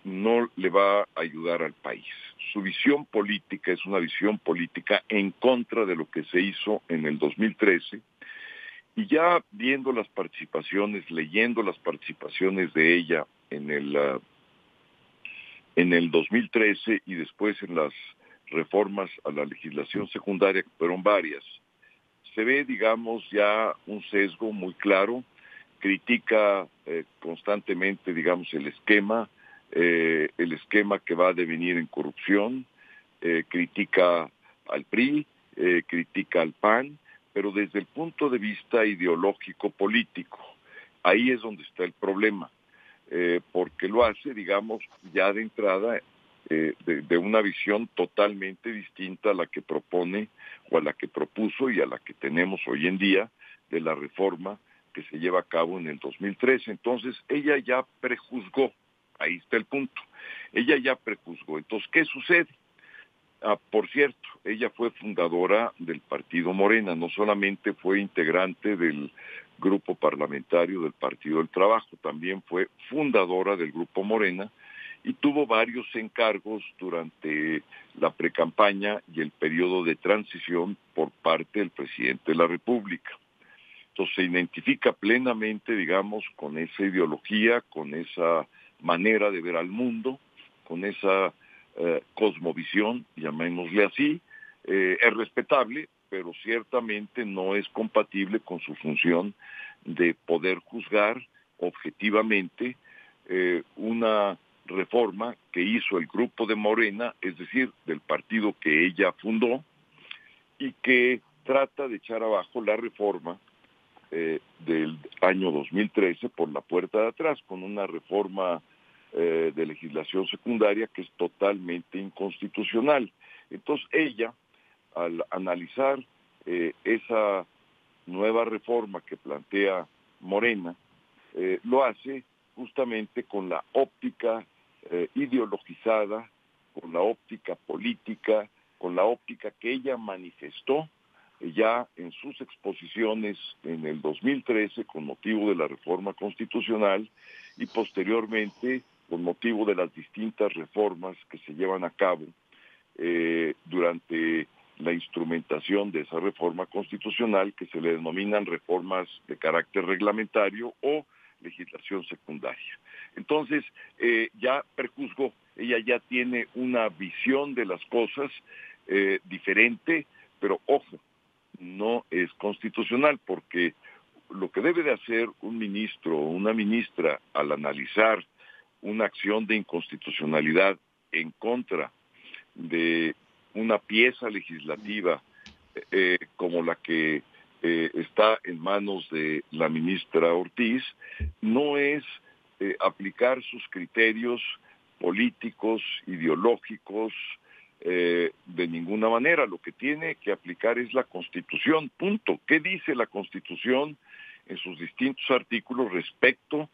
no le va a ayudar al país. Su visión política es una visión política en contra de lo que se hizo en el 2013, y ya viendo las participaciones, leyendo las participaciones de ella en el 2013 y después en las reformas a la legislación secundaria, que fueron varias, se ve, digamos, ya un sesgo muy claro. Critica constantemente, digamos, el esquema que va a devenir en corrupción, critica al PRI, critica al PAN, pero desde el punto de vista ideológico político, ahí es donde está el problema, porque lo hace, digamos, ya de entrada de una visión totalmente distinta a la que propone o a la que propuso y a la que tenemos hoy en día de la reforma que se lleva a cabo en el 2013. Entonces, ella ya prejuzgó, ahí está el punto, ella ya prejuzgó. Entonces, ¿qué sucede? Por cierto, ella fue fundadora del Partido Morena, no solamente fue integrante del grupo parlamentario del Partido del Trabajo, también fue fundadora del Grupo Morena y tuvo varios encargos durante la precampaña y el periodo de transición por parte del presidente de la República. Entonces se identifica plenamente, digamos, con esa ideología, con esa manera de ver al mundo, con esa cosmovisión, llamémosle así. Es respetable, pero ciertamente no es compatible con su función de poder juzgar objetivamente una reforma que hizo el grupo de Morena, es decir, del partido que ella fundó, y que trata de echar abajo la reforma del año 2013 por la puerta de atrás, con una reforma de legislación secundaria que es totalmente inconstitucional. Entonces ella, al analizar esa nueva reforma que plantea Morena, lo hace justamente con la óptica ideologizada, con la óptica política, con la óptica que ella manifestó ya en sus exposiciones en el 2013 con motivo de la reforma constitucional y posteriormente con motivo de las distintas reformas que se llevan a cabo durante la instrumentación de esa reforma constitucional, que se le denominan reformas de carácter reglamentario o legislación secundaria. Entonces, ya prejuzgó, ella ya tiene una visión de las cosas diferente, pero ojo, no es constitucional, porque lo que debe de hacer un ministro o una ministra al analizar una acción de inconstitucionalidad en contra de una pieza legislativa como la que está en manos de la ministra Ortiz, no es aplicar sus criterios políticos, ideológicos, de ninguna manera. Lo que tiene que aplicar es la Constitución, punto. ¿Qué dice la Constitución en sus distintos artículos respecto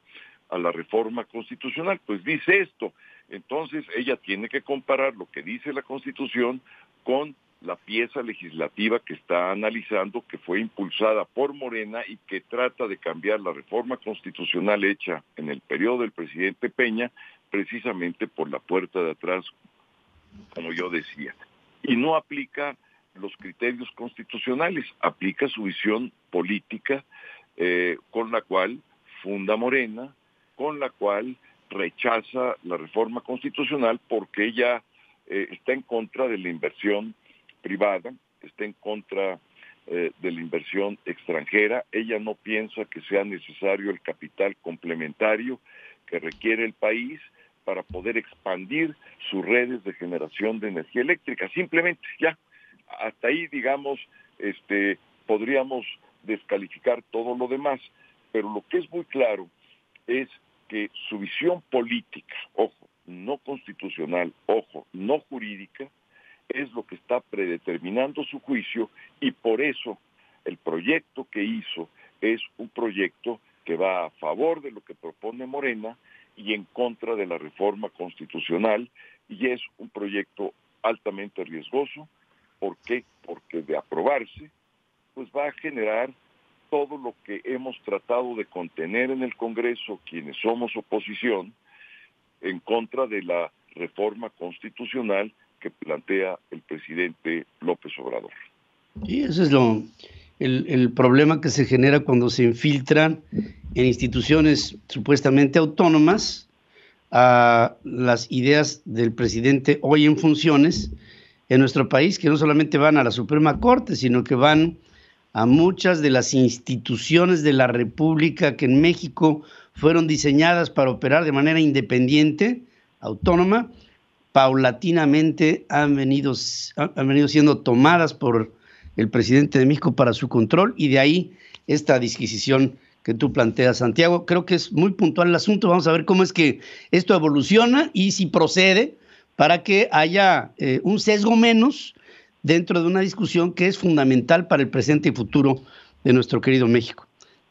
a la reforma constitucional? Pues dice esto. Entonces ella tiene que comparar lo que dice la Constitución con la pieza legislativa que está analizando, que fue impulsada por Morena y que trata de cambiar la reforma constitucional hecha en el periodo del presidente Peña, precisamente por la puerta de atrás, como yo decía. Y no aplica los criterios constitucionales, aplica su visión política con la cual funda Morena, con la cual rechaza la reforma constitucional porque ella está en contra de la inversión privada, está en contra de la inversión extranjera. Ella no piensa que sea necesario el capital complementario que requiere el país para poder expandir sus redes de generación de energía eléctrica. Simplemente ya, hasta ahí, digamos, podríamos descalificar todo lo demás, pero lo que es muy claro es que su visión política, ojo, no constitucional, ojo, no jurídica, es lo que está predeterminando su juicio, y por eso el proyecto que hizo es un proyecto que va a favor de lo que propone Morena y en contra de la reforma constitucional, y es un proyecto altamente riesgoso. ¿Por qué? Porque de aprobarse, pues va a generar todo lo que hemos tratado de contener en el Congreso, quienes somos oposición, en contra de la reforma constitucional que plantea el presidente López Obrador. Y ese es el problema que se genera cuando se infiltran en instituciones supuestamente autónomas a las ideas del presidente hoy en funciones en nuestro país, que no solamente van a la Suprema Corte, sino que van a muchas de las instituciones de la República que en México fueron diseñadas para operar de manera independiente, autónoma. Paulatinamente han venido siendo tomadas por el presidente de México para su control, y de ahí esta disquisición que tú planteas, Santiago. Creo que es muy puntual el asunto. Vamos a ver cómo es que esto evoluciona y si procede para que haya un sesgo menos dentro de una discusión que es fundamental para el presente y futuro de nuestro querido México.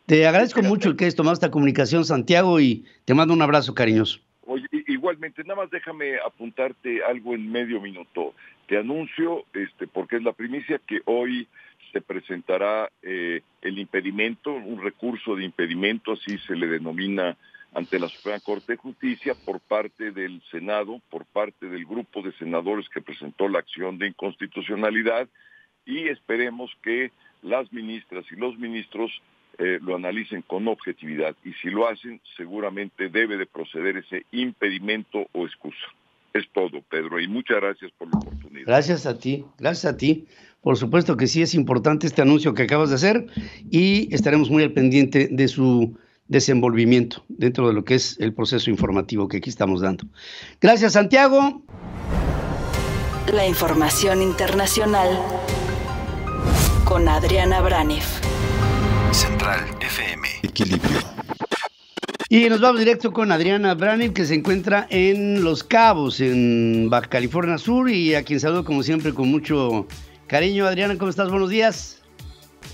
Te agradezco mucho el que hayas tomado esta comunicación, Santiago, y te mando un abrazo cariñoso. Oye, igualmente, nada más déjame apuntarte algo en medio minuto. Te anuncio, porque es la primicia, que hoy se presentará el impedimento, un recurso de impedimento, así se le denomina, ante la Suprema Corte de Justicia, por parte del Senado, por parte del grupo de senadores que presentó la acción de inconstitucionalidad, y esperemos que las ministras y los ministros lo analicen con objetividad, y si lo hacen, seguramente debe de proceder ese impedimento o excusa. Es todo, Pedro, y muchas gracias por la oportunidad. Gracias a ti. Por supuesto que sí es importante este anuncio que acabas de hacer, y estaremos muy al pendiente de su desenvolvimiento dentro de lo que es el proceso informativo que aquí estamos dando. Gracias, Santiago. La información internacional con Adriana Braniff. Central FM. Equilibrio. Y nos vamos directo con Adriana Braniff, que se encuentra en Los Cabos, en Baja California Sur, y a quien saludo como siempre con mucho cariño. Adriana, ¿cómo estás? Buenos días.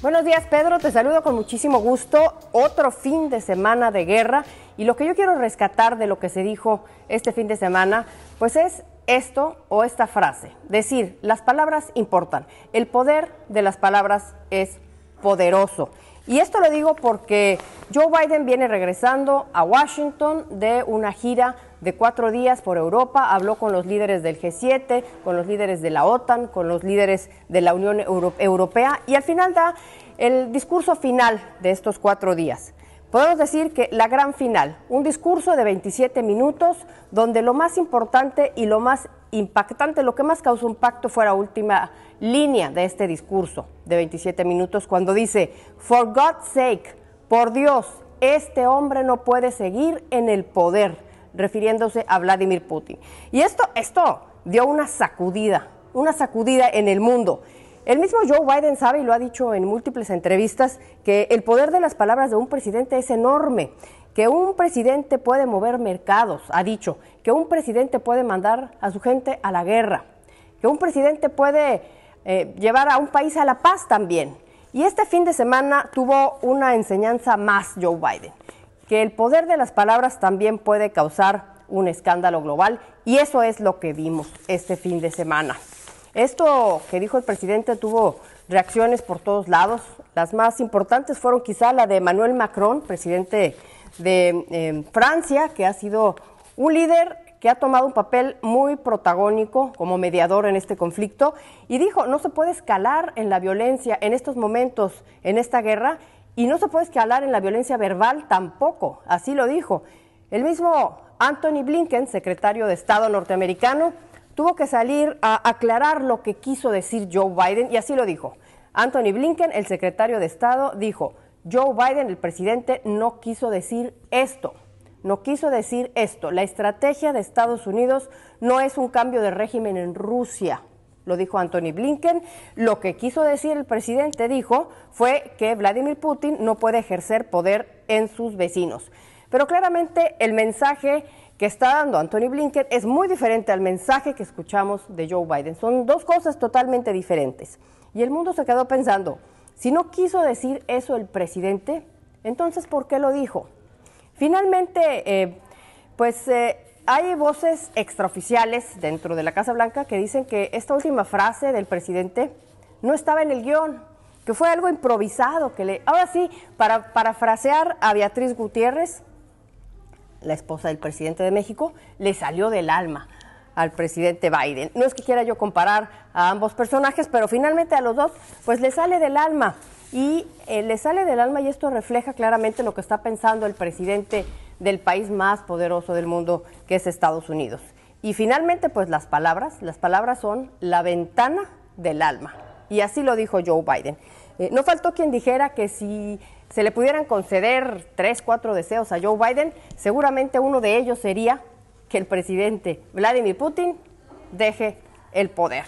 Buenos días, Pedro, te saludo con muchísimo gusto. Otro fin de semana de guerra, y lo que yo quiero rescatar de lo que se dijo este fin de semana, pues es esto o esta frase, decir, las palabras importan, el poder de las palabras es poderoso. Y esto lo digo porque Joe Biden viene regresando a Washington de una gira de 4 días por Europa, habló con los líderes del G7, con los líderes de la OTAN, con los líderes de la Unión Europea, y al final da el discurso final de estos 4 días. Podemos decir que la gran final, un discurso de 27 minutos, donde lo más importante y lo más impactante, lo que más causó impacto fue la última línea de este discurso de 27 minutos, cuando dice, "For God's sake, por Dios, este hombre no puede seguir en el poder", refiriéndose a Vladimir Putin. Y esto dio una sacudida en el mundo. El mismo Joe Biden sabe, y lo ha dicho en múltiples entrevistas, que el poder de las palabras de un presidente es enorme, que un presidente puede mover mercados, ha dicho, que un presidente puede mandar a su gente a la guerra, que un presidente puede llevar a un país a la paz también. Y este fin de semana tuvo una enseñanza más Joe Biden, que el poder de las palabras también puede causar un escándalo global, y eso es lo que vimos este fin de semana. Esto que dijo el presidente tuvo reacciones por todos lados. Las más importantes fueron quizá la de Emmanuel Macron, presidente de Francia, que ha sido un líder que ha tomado un papel muy protagónico como mediador en este conflicto, y dijo, no se puede escalar en la violencia en estos momentos, en esta guerra, y no se puede escalar en la violencia verbal tampoco, así lo dijo. El mismo Antony Blinken, secretario de Estado norteamericano, tuvo que salir a aclarar lo que quiso decir Joe Biden, y así lo dijo. Antony Blinken, el secretario de Estado, dijo, Joe Biden, el presidente, no quiso decir esto. No quiso decir esto. La estrategia de Estados Unidos no es un cambio de régimen en Rusia, lo dijo Antony Blinken. Lo que quiso decir el presidente, dijo, fue que Vladimir Putin no puede ejercer poder en sus vecinos. Pero claramente el mensaje que está dando Antony Blinken es muy diferente al mensaje que escuchamos de Joe Biden. Son dos cosas totalmente diferentes. Y el mundo se quedó pensando, si no quiso decir eso el presidente, entonces ¿por qué lo dijo? Finalmente, hay voces extraoficiales dentro de la Casa Blanca que dicen que esta última frase del presidente no estaba en el guión, que fue algo improvisado. Ahora sí, para parafrasear a Beatriz Gutiérrez, la esposa del presidente de México, le salió del alma al presidente Biden. No es que quiera yo comparar a ambos personajes, pero finalmente a los dos, pues le sale del alma. Y esto refleja claramente lo que está pensando el presidente del país más poderoso del mundo, que es Estados Unidos. Y finalmente, pues las palabras son la ventana del alma. Y así lo dijo Joe Biden. No faltó quien dijera que si se le pudieran conceder 3, 4 deseos a Joe Biden, seguramente uno de ellos sería que el presidente Vladimir Putin deje el poder.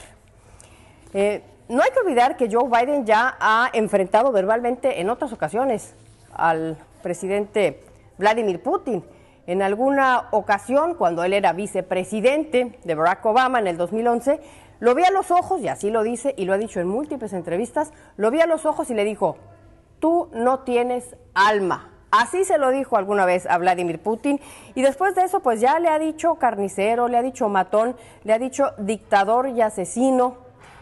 No hay que olvidar que Joe Biden ya ha enfrentado verbalmente en otras ocasiones al presidente Vladimir Putin. En alguna ocasión, cuando él era vicepresidente de Barack Obama en el 2011, lo vi a los ojos, y así lo dice y lo ha dicho en múltiples entrevistas, lo vi a los ojos y le dijo: tú no tienes alma. Así se lo dijo alguna vez a Vladimir Putin, y después de eso pues ya le ha dicho carnicero, le ha dicho matón, le ha dicho dictador y asesino,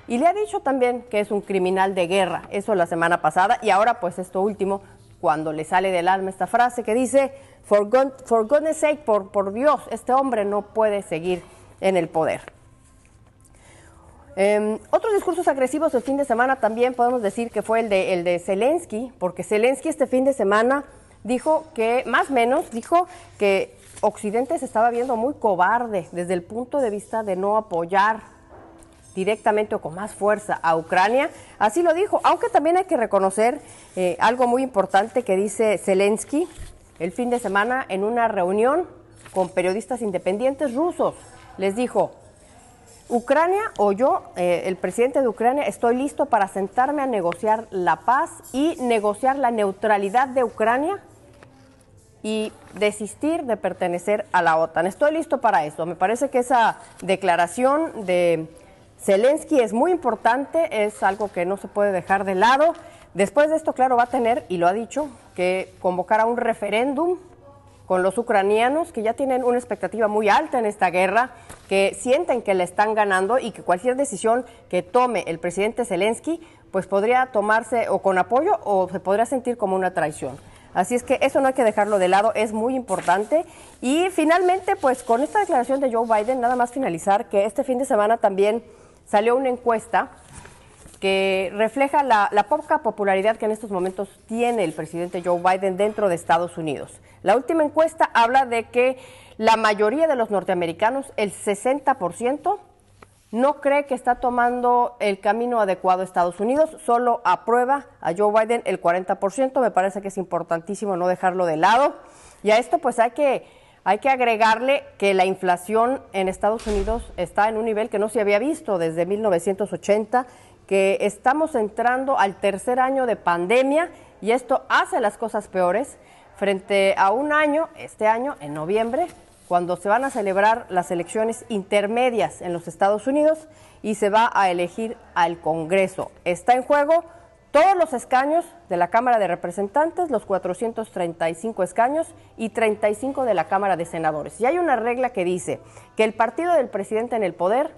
y le ha dicho también que es un criminal de guerra. Eso la semana pasada, y ahora pues esto último, cuando le sale del alma esta frase que dice: for goodness sake, por Dios, este hombre no puede seguir en el poder. Otros discursos agresivos el fin de semana también podemos decir que fue el de Zelensky, porque Zelensky este fin de semana dijo que, más o menos, dijo que Occidente se estaba viendo muy cobarde desde el punto de vista de no apoyar directamente o con más fuerza a Ucrania. Así lo dijo, aunque también hay que reconocer algo muy importante que dice Zelensky el fin de semana en una reunión con periodistas independientes rusos. Les dijo: Ucrania, o yo, el presidente de Ucrania, estoy listo para sentarme a negociar la paz y negociar la neutralidad de Ucrania y desistir de pertenecer a la OTAN. Estoy listo para eso. Me parece que esa declaración de Zelensky es muy importante, es algo que no se puede dejar de lado. Después de esto, claro, va a tener, y lo ha dicho, que convocar a un referéndum con los ucranianos, que ya tienen una expectativa muy alta en esta guerra, que sienten que le están ganando y que cualquier decisión que tome el presidente Zelensky pues podría tomarse o con apoyo o se podría sentir como una traición. Así es que eso no hay que dejarlo de lado, es muy importante. Y finalmente, pues con esta declaración de Joe Biden, nada más finalizar que este fin de semana también salió una encuesta que refleja la poca popularidad que en estos momentos tiene el presidente Joe Biden dentro de Estados Unidos. La última encuesta habla de que la mayoría de los norteamericanos, el 60%, no cree que está tomando el camino adecuado a Estados Unidos, solo aprueba a Joe Biden el 40%, me parece que es importantísimo no dejarlo de lado. Y a esto pues hay que agregarle que la inflación en Estados Unidos está en un nivel que no se había visto desde 1980, que estamos entrando al tercer año de pandemia y esto hace las cosas peores frente a un año, este año, en noviembre, cuando se van a celebrar las elecciones intermedias en los Estados Unidos y se va a elegir al Congreso. Está en juego todos los escaños de la Cámara de Representantes, los 435 escaños y 35 de la Cámara de Senadores. Y hay una regla que dice que el partido del presidente en el poder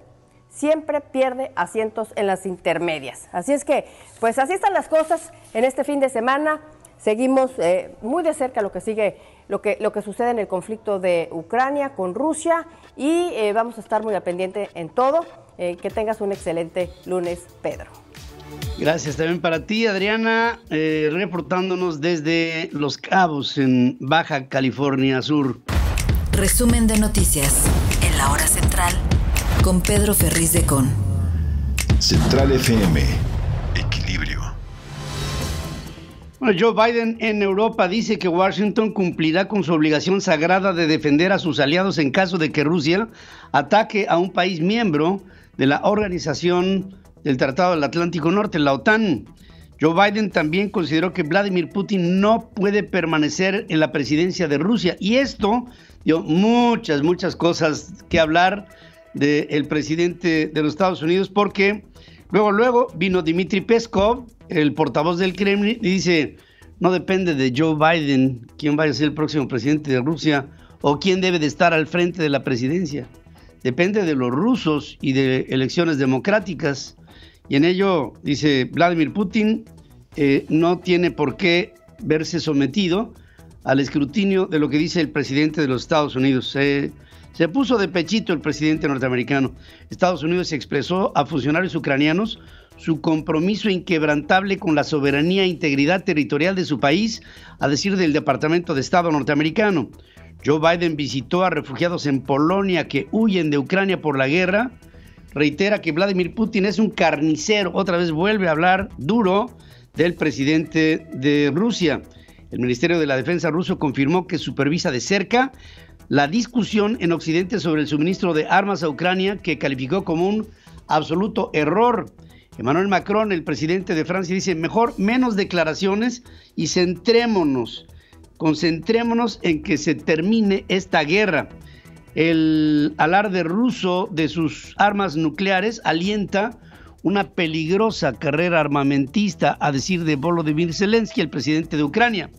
siempre pierde asientos en las intermedias. Así es que, pues así están las cosas en este fin de semana. Seguimos muy de cerca lo que sigue, lo que sucede en el conflicto de Ucrania con Rusia y vamos a estar muy al pendiente en todo. Que tengas un excelente lunes, Pedro. Gracias también para ti, Adriana, reportándonos desde Los Cabos, en Baja California Sur. Resumen de noticias en la hora central con Pedro Ferriz de Con. Central FM. Equilibrio. Bueno, Joe Biden en Europa dice que Washington cumplirá con su obligación sagrada de defender a sus aliados en caso de que Rusia ataque a un país miembro de la Organización del Tratado del Atlántico Norte, la OTAN. Joe Biden también consideró que Vladimir Putin no puede permanecer en la presidencia de Rusia. Y esto dio muchas cosas que hablar del presidente de los Estados Unidos, porque luego vino Dmitry Peskov, el portavoz del Kremlin, y dice: no depende de Joe Biden quién vaya a ser el próximo presidente de Rusia o quién debe de estar al frente de la presidencia. Depende de los rusos y de elecciones democráticas. Y en ello, dice Vladimir Putin, no tiene por qué verse sometido al escrutinio de lo que dice el presidente de los Estados Unidos. Se puso de pechito el presidente norteamericano. Estados Unidos expresó a funcionarios ucranianos su compromiso inquebrantable con la soberanía e integridad territorial de su país, a decir del Departamento de Estado norteamericano. Joe Biden visitó a refugiados en Polonia que huyen de Ucrania por la guerra. Reitera que Vladimir Putin es un carnicero. Otra vez vuelve a hablar duro del presidente de Rusia. El Ministerio de la Defensa ruso confirmó que supervisa de cerca la discusión en Occidente sobre el suministro de armas a Ucrania, que calificó como un absoluto error. Emmanuel Macron, el presidente de Francia, dice: mejor menos declaraciones y centrémonos concentrémonos en que se termine esta guerra. El alarde ruso de sus armas nucleares alienta una peligrosa carrera armamentista, a decir de Volodymyr Zelensky, el presidente de Ucrania.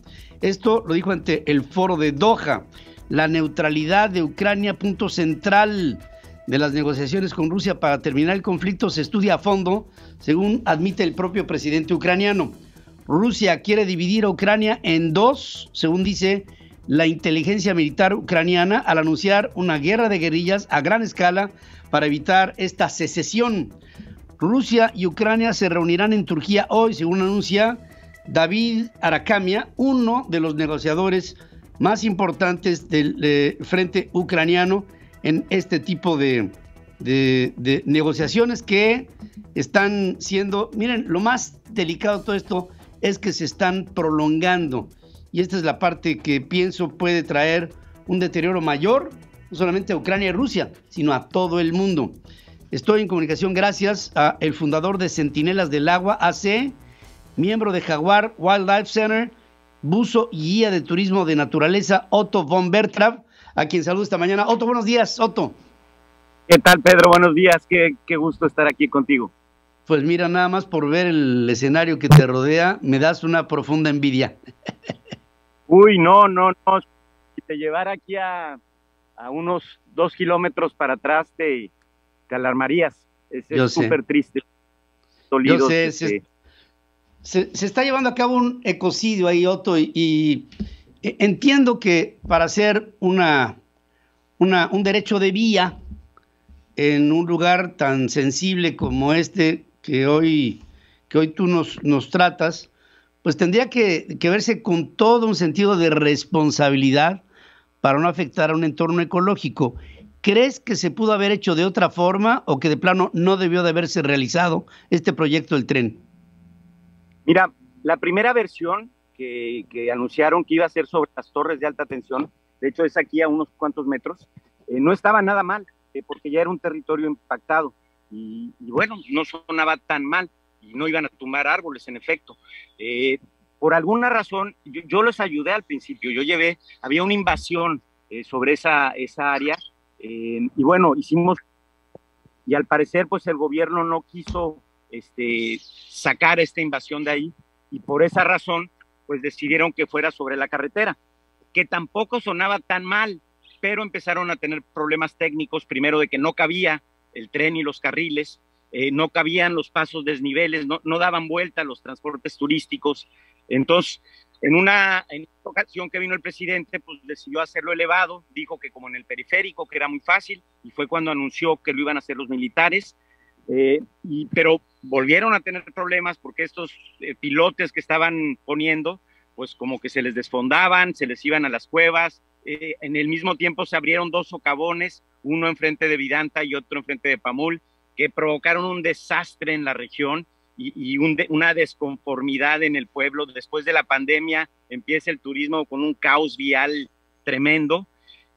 Esto lo dijo ante el foro de Doha. La neutralidad de Ucrania, punto central de las negociaciones con Rusia para terminar el conflicto, se estudia a fondo, según admite el propio presidente ucraniano. Rusia quiere dividir a Ucrania en dos, según dice la inteligencia militar ucraniana, al anunciar una guerra de guerrillas a gran escala para evitar esta secesión. Rusia y Ucrania se reunirán en Turquía hoy, según anuncia David Arakhamia, uno de los negociadores más importantes del frente ucraniano en este tipo de negociaciones que están siendo, miren, lo más delicado de todo esto es que se están prolongando, y esta es la parte que pienso puede traer un deterioro mayor, no solamente a Ucrania y Rusia, sino a todo el mundo. Estoy en comunicación gracias a el fundador de Centinelas del Agua AC, miembro de Jaguar Wildlife Center, buzo y guía de turismo de naturaleza, Otto von Bertrand, a quien saludo esta mañana. Otto, buenos días, Otto. ¿Qué tal, Pedro? Buenos días, qué gusto estar aquí contigo. Pues mira, nada más por ver el escenario que te rodea, me das una profunda envidia. Uy, no, si te llevara aquí a unos 2 kilómetros para atrás te alarmarías, es súper triste. Yo sé, se está llevando a cabo un ecocidio ahí, Otto, y entiendo que para hacer un derecho de vía en un lugar tan sensible como este que hoy tú nos tratas, pues tendría que verse con todo un sentido de responsabilidad para no afectar a un entorno ecológico. ¿Crees que se pudo haber hecho de otra forma o que de plano no debió de haberse realizado este proyecto del tren? Mira, la primera versión que anunciaron que iba a ser sobre las torres de alta tensión, de hecho es aquí a unos cuantos metros, no estaba nada mal, porque ya era un territorio impactado y bueno, no sonaba tan mal y no iban a tumbar árboles, en efecto. Por alguna razón, yo les ayudé al principio, había una invasión sobre esa área, y bueno, y al parecer pues el gobierno no quiso sacar esta invasión de ahí, y por esa razón pues decidieron que fuera sobre la carretera, que tampoco sonaba tan mal, pero empezaron a tener problemas técnicos, primero de que no cabía el tren y los carriles, no cabían los pasos desniveles, no daban vuelta los transportes turísticos. Entonces, en una ocasión que vino el presidente, pues decidió hacerlo elevado, dijo que como en el periférico, que era muy fácil, y fue cuando anunció que lo iban a hacer los militares, pero volvieron a tener problemas porque estos pilotes que estaban poniendo, pues como que se les desfondaban, se les iban a las cuevas. En el mismo tiempo se abrieron 2 socavones, uno enfrente de Vidanta y otro enfrente de Pamul, que provocaron un desastre en la región y una desconformidad en el pueblo. Después de la pandemia empieza el turismo con un caos vial tremendo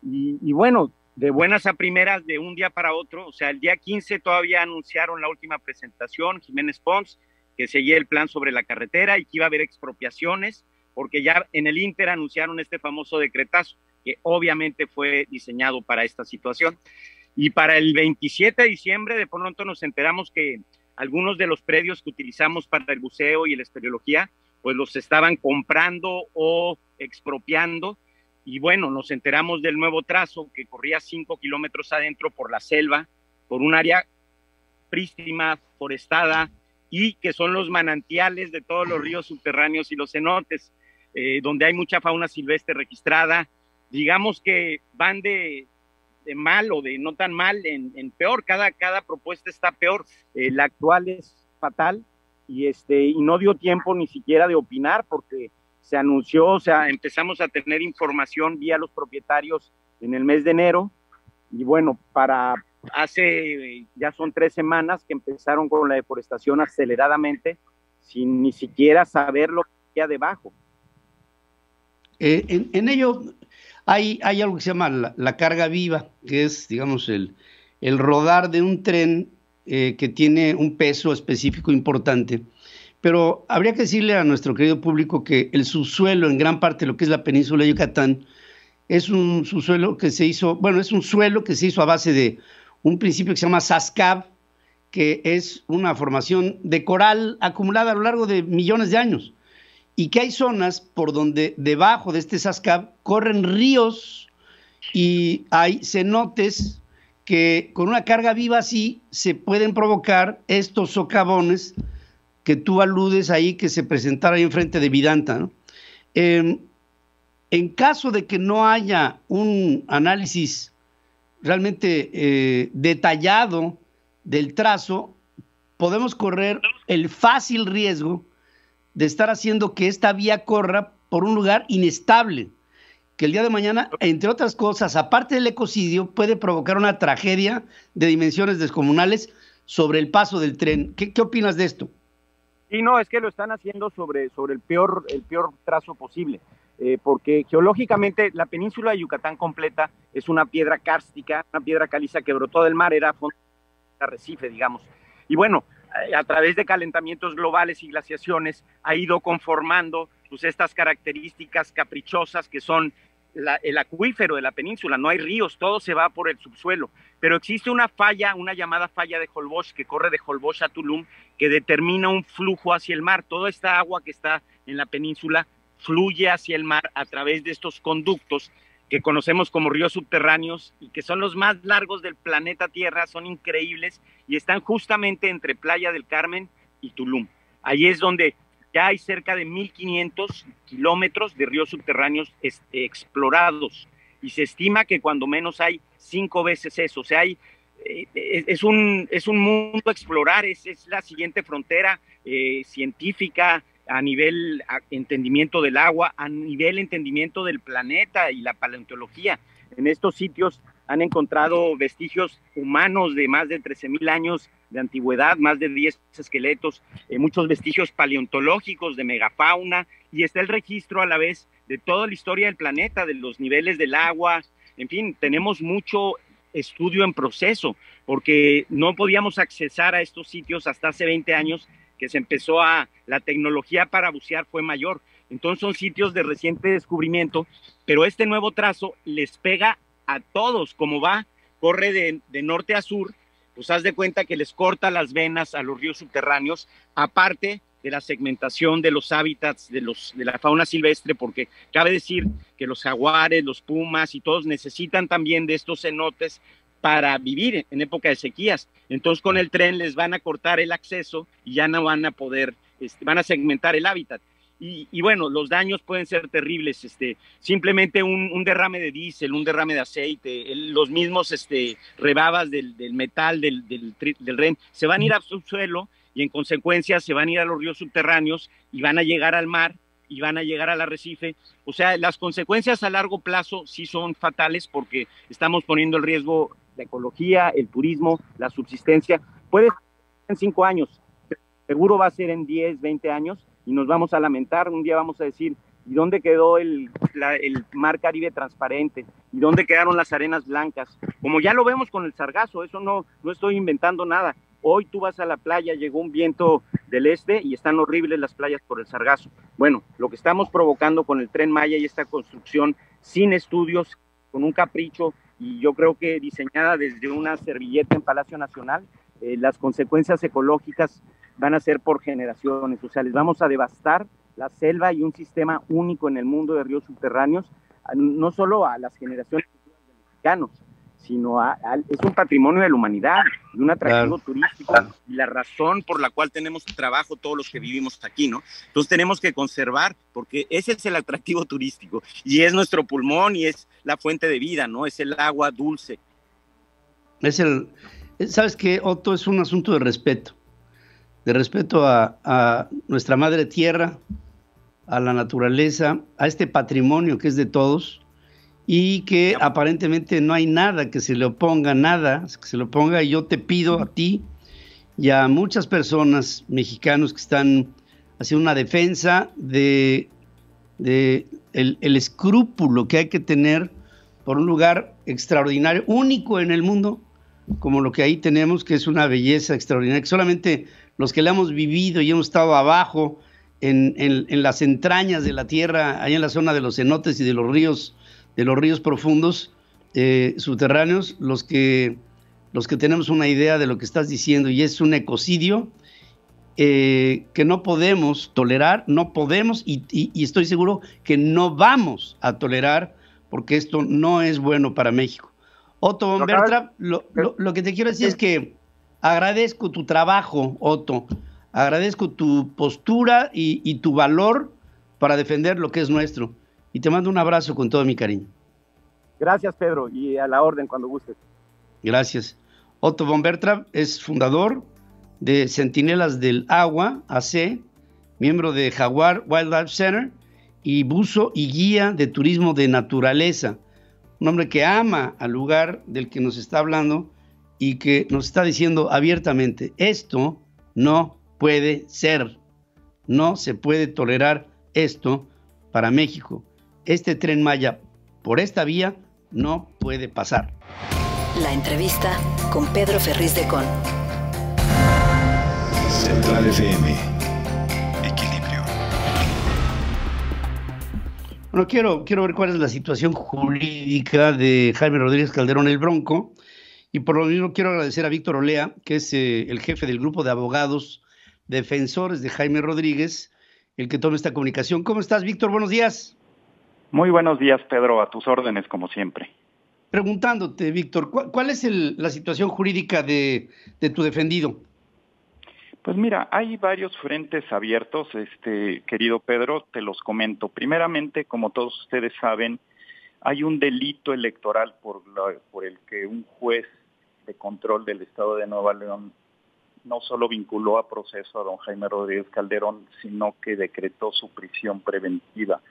y bueno, de buenas a primeras, de un día para otro, o sea, el día 15 todavía anunciaron la última presentación, Jiménez Pons, que seguía el plan sobre la carretera y que iba a haber expropiaciones, porque ya en el Inter anunciaron este famoso decretazo, que obviamente fue diseñado para esta situación. Y para el 27 de diciembre, de pronto nos enteramos que algunos de los predios que utilizamos para el buceo y la espeleología, pues los estaban comprando o expropiando. Y bueno, nos enteramos del nuevo trazo que corría 5 kilómetros adentro por la selva, por un área prístina, forestada, y que son los manantiales de todos los ríos subterráneos y los cenotes, donde hay mucha fauna silvestre registrada. Digamos que van de mal o de no tan mal en peor, cada propuesta está peor. La actual es fatal y no dio tiempo ni siquiera de opinar porque se anunció, o sea, empezamos a tener información vía los propietarios en el mes de enero y bueno, ya son 3 semanas que empezaron con la deforestación aceleradamente sin ni siquiera saber lo que había debajo. En ello hay algo que se llama la carga viva, que es, digamos, el rodar de un tren que tiene un peso específico importante, pero habría que decirle a nuestro querido público que el subsuelo en gran parte de lo que es la península de Yucatán es un subsuelo que se hizo, bueno, es un suelo que se hizo a base de un principio que se llama Sascab, que es una formación de coral acumulada a lo largo de millones de años, y que hay zonas por donde debajo de este Sascab corren ríos y hay cenotes que con una carga viva así se pueden provocar estos socavones que tú aludes ahí, que se presentara ahí enfrente de Vidanta, ¿no? En caso de que no haya un análisis realmente detallado del trazo, podemos correr el fácil riesgo de estar haciendo que esta vía corra por un lugar inestable, que el día de mañana, entre otras cosas, aparte del ecocidio, puede provocar una tragedia de dimensiones descomunales sobre el paso del tren. ¿Qué opinas de esto? Sí, no, es que lo están haciendo sobre el peor trazo posible, porque geológicamente la península de Yucatán completa es una piedra kárstica, una piedra caliza que brotó del mar, era fondo de arrecife, digamos. Y bueno, a través de calentamientos globales y glaciaciones ha ido conformando pues estas características caprichosas que son el acuífero de la península. No hay ríos, todo se va por el subsuelo, pero existe una falla, una llamada falla de Holbox, que corre de Holbox a Tulum, que determina un flujo hacia el mar. Toda esta agua que está en la península fluye hacia el mar a través de estos conductos que conocemos como ríos subterráneos y que son los más largos del planeta Tierra, son increíbles y están justamente entre Playa del Carmen y Tulum. Ahí es donde ya hay cerca de 1.500 kilómetros de ríos subterráneos explorados y se estima que cuando menos hay 5 veces eso. O sea, es un mundo a explorar, es la siguiente frontera científica a nivel entendimiento del agua, a nivel entendimiento del planeta y la paleontología. En estos sitios han encontrado vestigios humanos de más de 13,000 años de antigüedad, más de 10 esqueletos, muchos vestigios paleontológicos de megafauna, y está el registro a la vez de toda la historia del planeta, de los niveles del agua. En fin, tenemos mucho estudio en proceso, porque no podíamos accesar a estos sitios hasta hace 20 años que se empezó la tecnología para bucear fue mayor. Entonces son sitios de reciente descubrimiento, pero este nuevo trazo les pega a todos, como corre de norte a sur, pues haz de cuenta que les corta las venas a los ríos subterráneos, aparte de la segmentación de los hábitats de la fauna silvestre, porque cabe decir que los jaguares, los pumas y todos necesitan también de estos cenotes para vivir en época de sequías. Entonces con el tren les van a cortar el acceso y ya no van a poder, van a segmentar el hábitat. Y bueno, los daños pueden ser terribles, simplemente un derrame de diésel, un derrame de aceite, los mismos rebabas del metal del tren se van a ir al subsuelo y en consecuencia se van a ir a los ríos subterráneos y van a llegar al mar y van a llegar al arrecife. O sea, las consecuencias a largo plazo sí son fatales porque estamos poniendo en riesgo la ecología, el turismo, la subsistencia. Puede ser en 5 años, seguro va a ser en 10, 20 años y nos vamos a lamentar. Un día vamos a decir, ¿y dónde quedó el mar Caribe transparente? ¿Y dónde quedaron las arenas blancas? Como ya lo vemos con el sargazo, eso no estoy inventando nada. Hoy tú vas a la playa, llegó un viento del este y están horribles las playas por el sargazo. Bueno, lo que estamos provocando con el Tren Maya y esta construcción sin estudios, con un capricho, y yo creo que diseñada desde una servilleta en Palacio Nacional, las consecuencias ecológicas van a ser por generaciones. O sea, les vamos a devastar la selva y un sistema único en el mundo de ríos subterráneos, no solo a las generaciones de mexicanos, sino es un patrimonio de la humanidad y un atractivo turístico, y la razón por la cual tenemos trabajo todos los que vivimos aquí, ¿no? Entonces tenemos que conservar, porque ese es el atractivo turístico, y es nuestro pulmón, y es la fuente de vida, ¿no? Es el agua dulce. ¿Sabes qué, Otto? Es un asunto de respeto a nuestra madre tierra, a la naturaleza, a este patrimonio que es de todos, y que aparentemente no hay nada que se le oponga, y yo te pido a ti y a muchas personas mexicanos que están haciendo una defensa de el escrúpulo que hay que tener por un lugar extraordinario, único en el mundo, como lo que ahí tenemos, que es una belleza extraordinaria, que solamente los que la hemos vivido y hemos estado abajo en las entrañas de la tierra, allá en la zona de los cenotes y de los ríos profundos, subterráneos, los que tenemos una idea de lo que estás diciendo, y es un ecocidio que no podemos tolerar, no podemos, y estoy seguro que no vamos a tolerar, porque esto no es bueno para México. Otto von Bertra, lo que te quiero decir es que agradezco tu trabajo, Otto, agradezco tu postura y tu valor para defender lo que es nuestro, y te mando un abrazo con todo mi cariño. Gracias, Pedro, y a la orden cuando gustes. Gracias. Otto von Bertra es fundador de Centinelas del Agua, AC, miembro de Jaguar Wildlife Center y buzo y guía de turismo de naturaleza. Un hombre que ama al lugar del que nos está hablando y que nos está diciendo abiertamente, esto no puede ser, no se puede tolerar esto para México. Este Tren Maya por esta vía no puede pasar. La entrevista con Pedro Ferriz de Con. Central FM. Equilibrio. Bueno, quiero ver cuál es la situación jurídica de Jaime Rodríguez Calderón el Bronco, y por lo mismo quiero agradecer a Víctor Olea, que es el jefe del grupo de abogados defensores de Jaime Rodríguez, el que toma esta comunicación. ¿Cómo estás, Víctor? Buenos días. Muy buenos días, Pedro, a tus órdenes, como siempre. Preguntándote, Víctor, ¿cuál es la situación jurídica de tu defendido? Pues mira, hay varios frentes abiertos, querido Pedro, te los comento. Primeramente, como todos ustedes saben, hay un delito electoral por el que un juez de control del Estado de Nuevo León no solo vinculó a proceso a don Jaime Rodríguez Calderón, sino que decretó su prisión preventiva.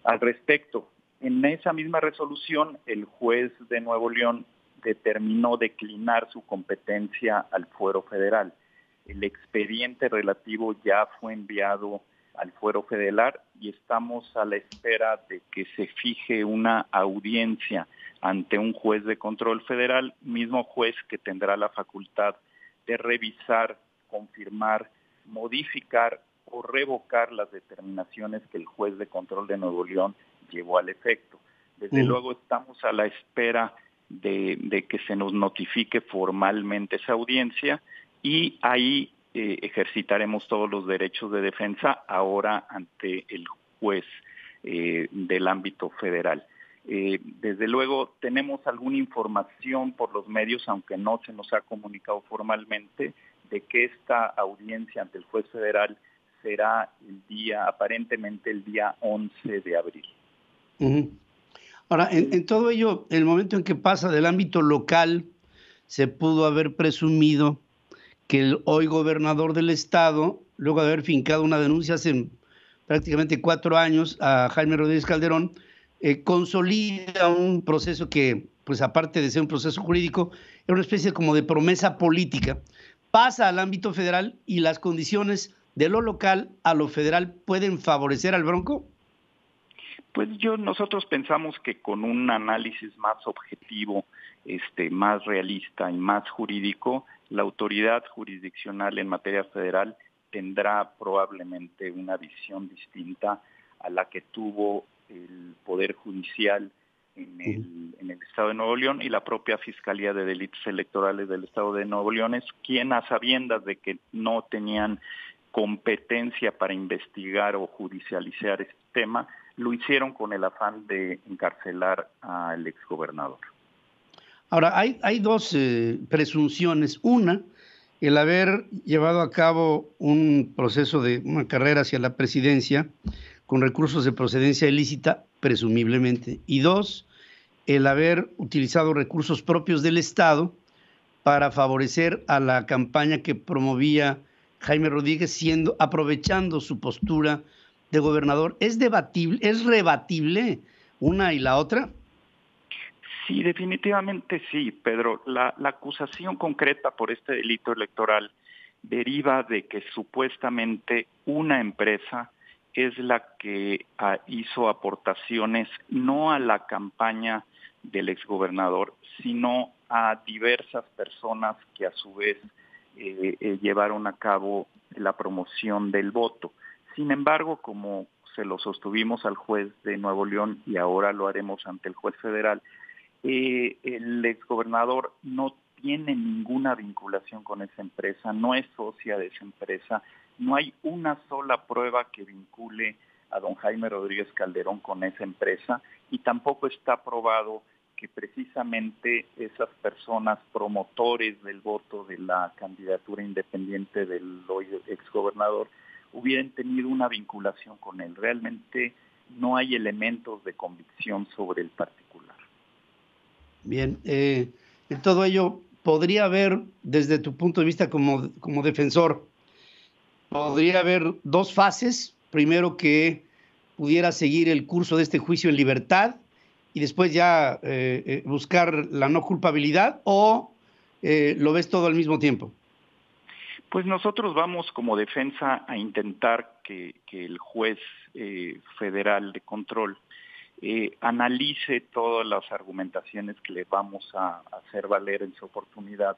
Al respecto, en esa misma resolución, el juez de Nuevo León determinó declinar su competencia al fuero federal. El expediente relativo ya fue enviado al fuero federal y estamos a la espera de que se fije una audiencia ante un juez de control federal, mismo juez que tendrá la facultad de revisar, confirmar, modificar o revocar las determinaciones que el juez de control de Nuevo León llevó al efecto. Desde luego estamos a la espera de que se nos notifique formalmente esa audiencia y ahí ejercitaremos todos los derechos de defensa ahora ante el juez del ámbito federal. Desde luego tenemos alguna información por los medios, aunque no se nos ha comunicado formalmente, de que esta audiencia ante el juez federal será aparentemente el día 11 de abril. Ahora, en todo ello, el momento en que pasa del ámbito local, se pudo haber presumido que el hoy gobernador del estado, luego de haber fincado una denuncia hace prácticamente 4 años a Jaime Rodríguez Calderón, consolida un proceso que, pues aparte de ser un proceso jurídico, era una especie como de promesa política, pasa al ámbito federal y las condiciones de lo local a lo federal pueden favorecer al Bronco. Pues nosotros pensamos que con un análisis más objetivo, más realista y más jurídico, la autoridad jurisdiccional en materia federal tendrá probablemente una visión distinta a la que tuvo el Poder Judicial en el Estado de Nuevo León y la propia Fiscalía de Delitos Electorales del Estado de Nuevo León, quien a sabiendas de que no tenían competencia para investigar o judicializar este tema, lo hicieron con el afán de encarcelar al exgobernador. Ahora, hay dos presunciones. Una, el haber llevado a cabo un proceso de una carrera hacia la presidencia con recursos de procedencia ilícita, presumiblemente. Y dos, el haber utilizado recursos propios del Estado para favorecer a la campaña que promovía Jaime Rodríguez, aprovechando su postura de gobernador. ¿Es debatible, es rebatible una y la otra? Sí, definitivamente sí, Pedro. La acusación concreta por este delito electoral deriva de que supuestamente una empresa es la que hizo aportaciones no a la campaña del exgobernador, sino a diversas personas que a su vez llevaron a cabo la promoción del voto. Sin embargo, como se lo sostuvimos al juez de Nuevo León y ahora lo haremos ante el juez federal, el exgobernador no tiene ninguna vinculación con esa empresa, no es socia de esa empresa, no hay una sola prueba que vincule a don Jaime Rodríguez Calderón con esa empresa y tampoco está probado que precisamente esas personas promotores del voto de la candidatura independiente del hoy exgobernador hubieran tenido una vinculación con él. Realmente no hay elementos de convicción sobre el particular. Bien, en todo ello, podría haber, desde tu punto de vista como defensor, podría haber dos fases. Primero, que pudiera seguir el curso de este juicio en libertad y después ya buscar la no culpabilidad, o lo ves todo al mismo tiempo. Pues nosotros vamos como defensa a intentar que el juez federal de control analice todas las argumentaciones que le vamos a hacer valer en su oportunidad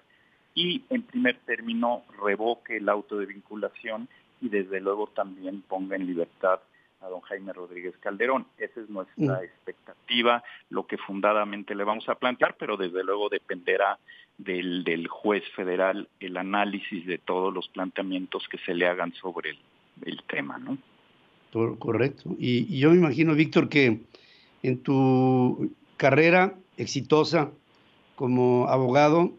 y en primer término revoque el auto de vinculación y desde luego también ponga en libertad a don Jaime Rodríguez Calderón. Esa es nuestra expectativa, lo que fundadamente le vamos a plantear, pero desde luego dependerá del juez federal el análisis de todos los planteamientos que se le hagan sobre el tema, ¿no? Correcto. Y yo me imagino, Víctor, que en tu carrera exitosa como abogado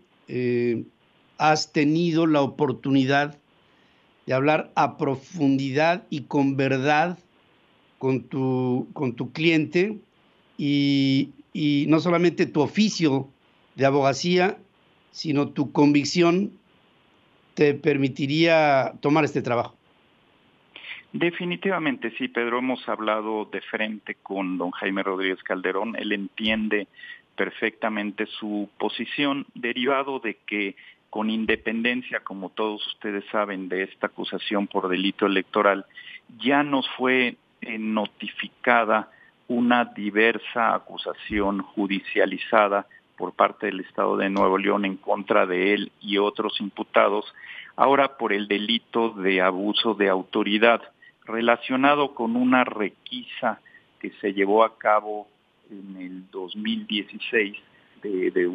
has tenido la oportunidad de hablar a profundidad y con verdad con tu cliente, y no solamente tu oficio de abogacía, sino tu convicción te permitiría tomar este trabajo. Definitivamente sí, Pedro, hemos hablado de frente con don Jaime Rodríguez Calderón. Él entiende perfectamente su posición, derivado de que con independencia, como todos ustedes saben, de esta acusación por delito electoral, ya nos fue notificada una diversa acusación judicializada por parte del Estado de Nuevo León en contra de él y otros imputados, ahora por el delito de abuso de autoridad, relacionado con una requisa que se llevó a cabo en el 2016 de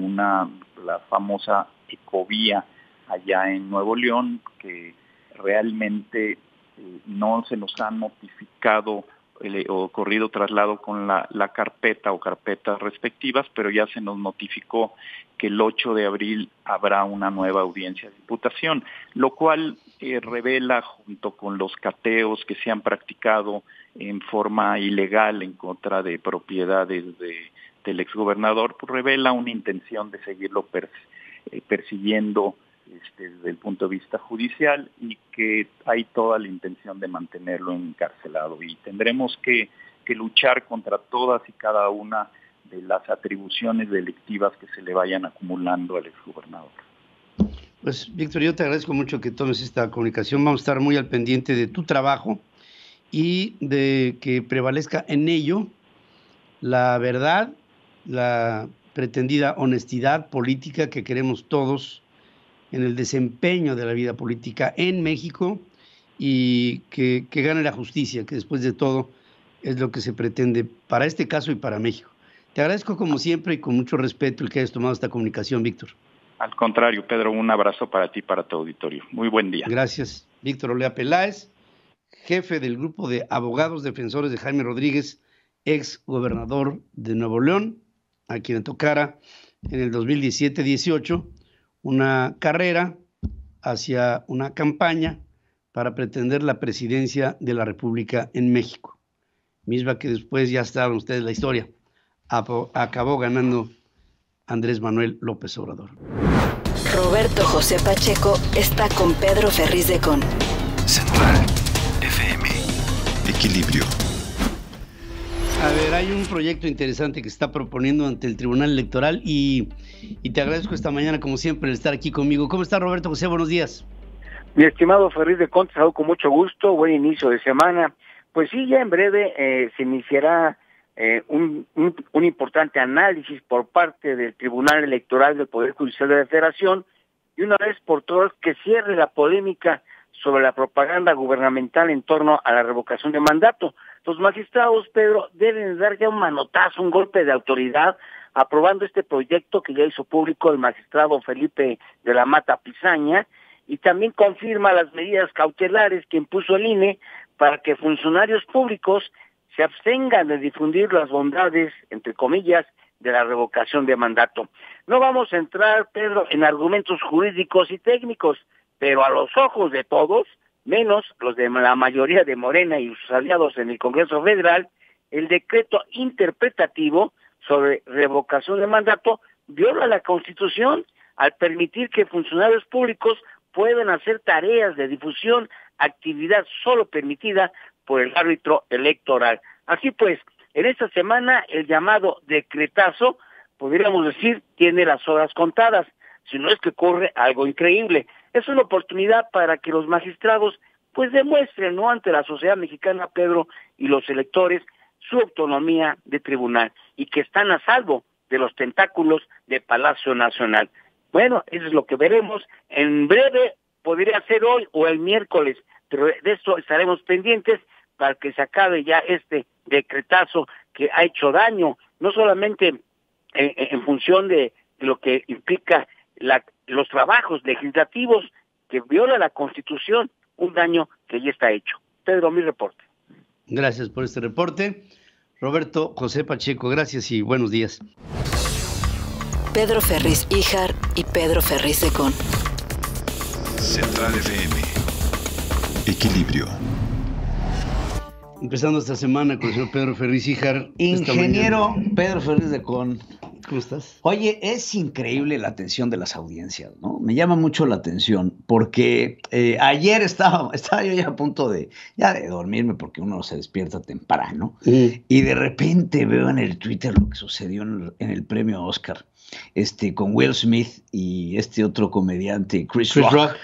la famosa Ecovía allá en Nuevo León, que realmente no se nos ha notificado o corrido traslado con la carpeta o carpetas respectivas, pero ya se nos notificó que el 8 de abril habrá una nueva audiencia de imputación, lo cual revela, junto con los cateos que se han practicado en forma ilegal en contra de propiedades del exgobernador, pues revela una intención de seguirlo persiguiendo desde el punto de vista judicial, y que hay toda la intención de mantenerlo encarcelado, y tendremos que luchar contra todas y cada una de las atribuciones delictivas que se le vayan acumulando al exgobernador. Pues, Víctor, yo te agradezco mucho que tomes esta comunicación. Vamos a estar muy al pendiente de tu trabajo y de que prevalezca en ello la verdad, la pretendida honestidad política que queremos todos en el desempeño de la vida política en México, y que gane la justicia, que después de todo es lo que se pretende para este caso y para México. Te agradezco como siempre y con mucho respeto el que hayas tomado esta comunicación, Víctor. Al contrario, Pedro, un abrazo para ti y para tu auditorio. Muy buen día. Gracias. Víctor Olea Peláez, jefe del grupo de abogados defensores de Jaime Rodríguez, ex gobernador de Nuevo León, a quien le tocara en el 2017-18 una carrera hacia una campaña para pretender la presidencia de la República en México, misma que después, ya saben ustedes la historia, acabó ganando Andrés Manuel López Obrador. Roberto José Pacheco está con Pedro Ferriz de Con. Central FM. Equilibrio. A ver, hay un proyecto interesante que se está proponiendo ante el Tribunal Electoral y te agradezco esta mañana, como siempre, el estar aquí conmigo. ¿Cómo está, Roberto José? Buenos días. Mi estimado Ferriz de Con, te saludo con mucho gusto. Buen inicio de semana. Pues sí, ya en breve se iniciará un importante análisis por parte del Tribunal Electoral del Poder Judicial de la Federación y una vez por todas que cierre la polémica sobre la propaganda gubernamental en torno a la revocación de mandato. Los magistrados, Pedro, deben dar ya un manotazo, un golpe de autoridad, aprobando este proyecto que ya hizo público el magistrado Felipe de la Mata Pizaña, y también confirma las medidas cautelares que impuso el INE para que funcionarios públicos se abstengan de difundir las bondades, entre comillas, de la revocación de mandato. No vamos a entrar, Pedro, en argumentos jurídicos y técnicos, pero a los ojos de todos, menos los de la mayoría de Morena y sus aliados en el Congreso Federal, el decreto interpretativo sobre revocación de mandato viola la Constitución al permitir que funcionarios públicos puedan hacer tareas de difusión, actividad solo permitida por el árbitro electoral. Así pues, en esta semana el llamado decretazo, podríamos decir, tiene las horas contadas, si no es que ocurre algo increíble. Es una oportunidad para que los magistrados pues demuestren, ¿no?, ante la sociedad mexicana, Pedro, y los electores, su autonomía de tribunal y que están a salvo de los tentáculos de Palacio Nacional. Bueno, eso es lo que veremos. En breve, podría ser hoy o el miércoles, pero de eso estaremos pendientes para que se acabe ya este decretazo que ha hecho daño, no solamente en función de lo que implica los trabajos legislativos, que viola la Constitución, un daño que ya está hecho. Pedro, mi reporte. Gracias por este reporte. Roberto José Pacheco, gracias y buenos días. Pedro Ferriz Híjar y Pedro Ferriz de Con. Central FM. Equilibrio. Empezando esta semana con el señor Pedro Ferriz Híjar. Ingeniero Pedro Ferriz de Con. ¿Cómo estás? Oye, es increíble la atención de las audiencias, ¿no? Me llama mucho la atención porque ayer estaba yo ya a punto de dormirme porque uno se despierta temprano y de repente veo en el Twitter lo que sucedió en el premio Oscar con Will Smith y este otro comediante, Chris Rock,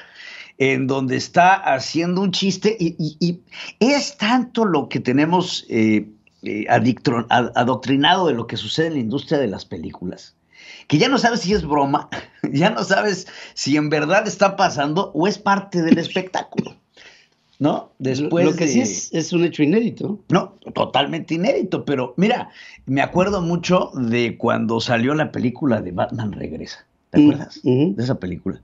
en donde está haciendo un chiste y es tanto lo que tenemos adoctrinado de lo que sucede en la industria de las películas, que ya no sabes si es broma, ya no sabes si en verdad está pasando o es parte del espectáculo, ¿no? Después lo que sí es un hecho inédito. No, totalmente inédito, pero mira, me acuerdo mucho de cuando salió la película de Batman Regresa, ¿te acuerdas de esa película?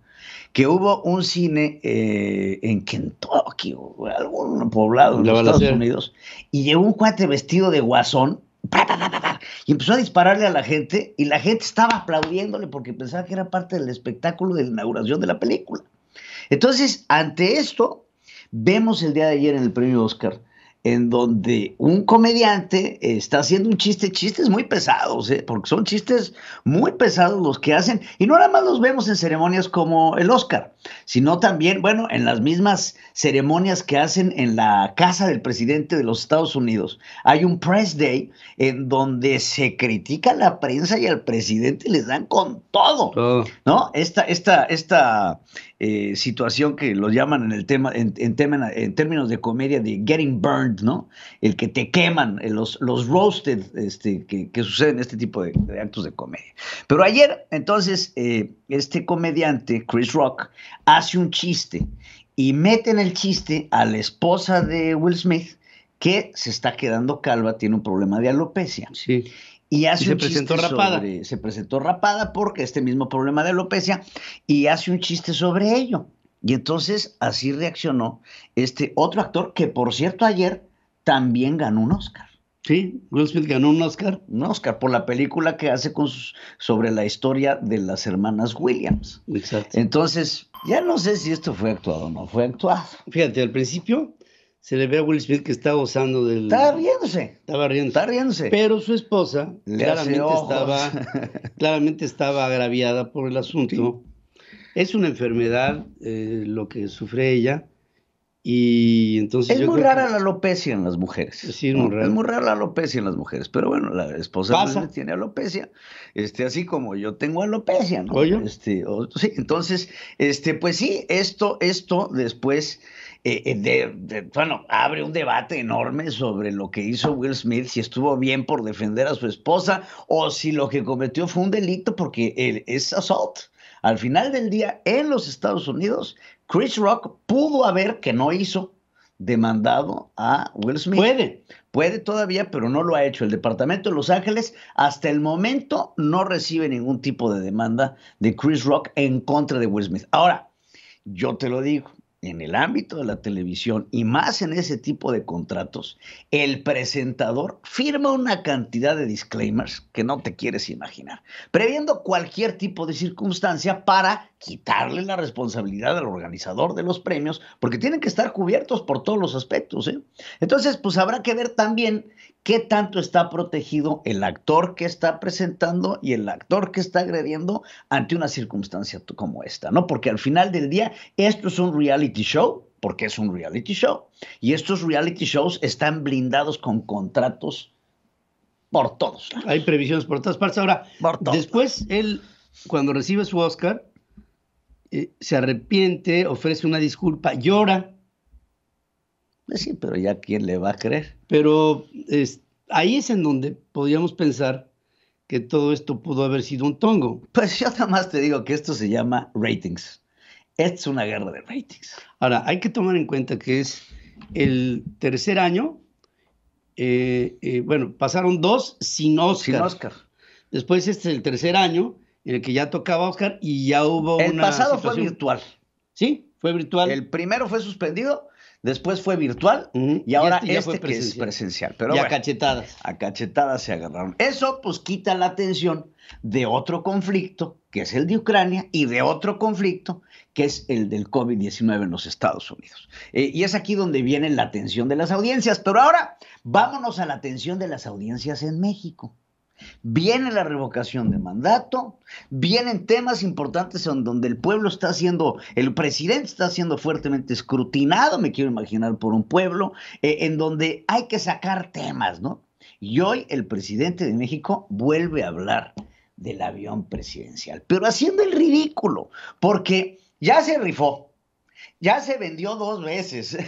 Que hubo un cine en Kentucky o algún poblado en los Estados Unidos y llegó un cuate vestido de guasón y empezó a dispararle a la gente y la gente estaba aplaudiéndole porque pensaba que era parte del espectáculo de la inauguración de la película. Entonces, ante esto, vemos el día de ayer en el premio Oscar en donde un comediante está haciendo un chistes muy pesados, porque son chistes muy pesados los que hacen, y no nada más los vemos en ceremonias como el Oscar, sino también, bueno, en las mismas ceremonias que hacen en la casa del presidente de los Estados Unidos. Hay un Press Day en donde se critica a la prensa y al presidente les dan con todo, ¿no? Esta situación que lo llaman en el tema, en términos de comedia, de getting burned, ¿no? El que te queman, los roasted que suceden en este tipo de actos de comedia. Pero ayer, entonces, este comediante, Chris Rock, hace un chiste y mete en el chiste a la esposa de Will Smith, que se está quedando calva, tiene un problema de alopecia. Sí. Y hace un chiste se presentó rapada porque este mismo problema de alopecia, y hace un chiste sobre ello. Y entonces así reaccionó este otro actor que, por cierto, ayer también ganó un Oscar. Sí, Will Smith ganó un Oscar. Un Oscar por la película que hace sobre la historia de las hermanas Williams. Exacto. Entonces, ya no sé si esto fue actuado o no fue actuado. Fíjate, al principio se le ve a Will Smith que está gozando del... Estaba riéndose. Está riéndose. Pero su esposa claramente estaba agraviada por el asunto. Sí. Es una enfermedad lo que sufre ella. Y entonces es muy rara la alopecia en las mujeres. Sí, es muy rara. Es muy rara la alopecia en las mujeres. Pero bueno, la esposa tiene alopecia. Así como yo tengo alopecia, ¿no? ¿Oye? Sí, entonces, pues sí, esto después... abre un debate enorme sobre lo que hizo Will Smith, si estuvo bien por defender a su esposa o si lo que cometió fue un delito, porque es assault. Al final del día, en los Estados Unidos, Chris Rock pudo haber, que no hizo, demandado a Will Smith. Puede todavía, pero no lo ha hecho. El Departamento de Los Ángeles hasta el momento no recibe ningún tipo de demanda de Chris Rock en contra de Will Smith. Ahora, yo te lo digo, en el ámbito de la televisión y más en ese tipo de contratos, el presentador firma una cantidad de disclaimers que no te quieres imaginar, previendo cualquier tipo de circunstancia para quitarle la responsabilidad al organizador de los premios, porque tienen que estar cubiertos por todos los aspectos, ¿eh? Entonces, pues habrá que ver también qué tanto está protegido el actor que está presentando y el actor que está agrediendo ante una circunstancia como esta, ¿no? Porque al final del día, esto es un reality show, porque es un reality show, y estos reality shows están blindados con contratos por todos lados. Hay previsiones por todas partes. Ahora, después él, cuando recibe su Oscar, se arrepiente, ofrece una disculpa, llora. Sí, pero ya quién le va a creer. Pero ahí es en donde podríamos pensar que todo esto pudo haber sido un tongo. Pues yo nada más te digo que esto se llama ratings. Esta es una guerra de ratings. Ahora, hay que tomar en cuenta que es el tercer año. Bueno, pasaron 2 sin Oscar. Sin Oscar. Después este es el tercer año en el que ya tocaba Oscar y ya hubo el una pasado situación... fue virtual. Sí, fue virtual. El primero fue suspendido, después fue virtual y ahora este que es presencial. Pero y bueno, a cachetadas se agarraron. Eso pues quita la atención de otro conflicto, que es el de Ucrania, y de otro conflicto, que es el del COVID-19 en los Estados Unidos. Y es aquí donde viene la atención de las audiencias. Pero ahora vámonos a la atención de las audiencias en México. Viene la revocación de mandato, vienen temas importantes en donde el pueblo está siendo, el presidente está siendo fuertemente escrutinado, me quiero imaginar, por un pueblo, en donde hay que sacar temas, ¿no? Y hoy el presidente de México vuelve a hablar del avión presidencial, pero haciendo el ridículo, porque ya se rifó. Ya se vendió 2 veces,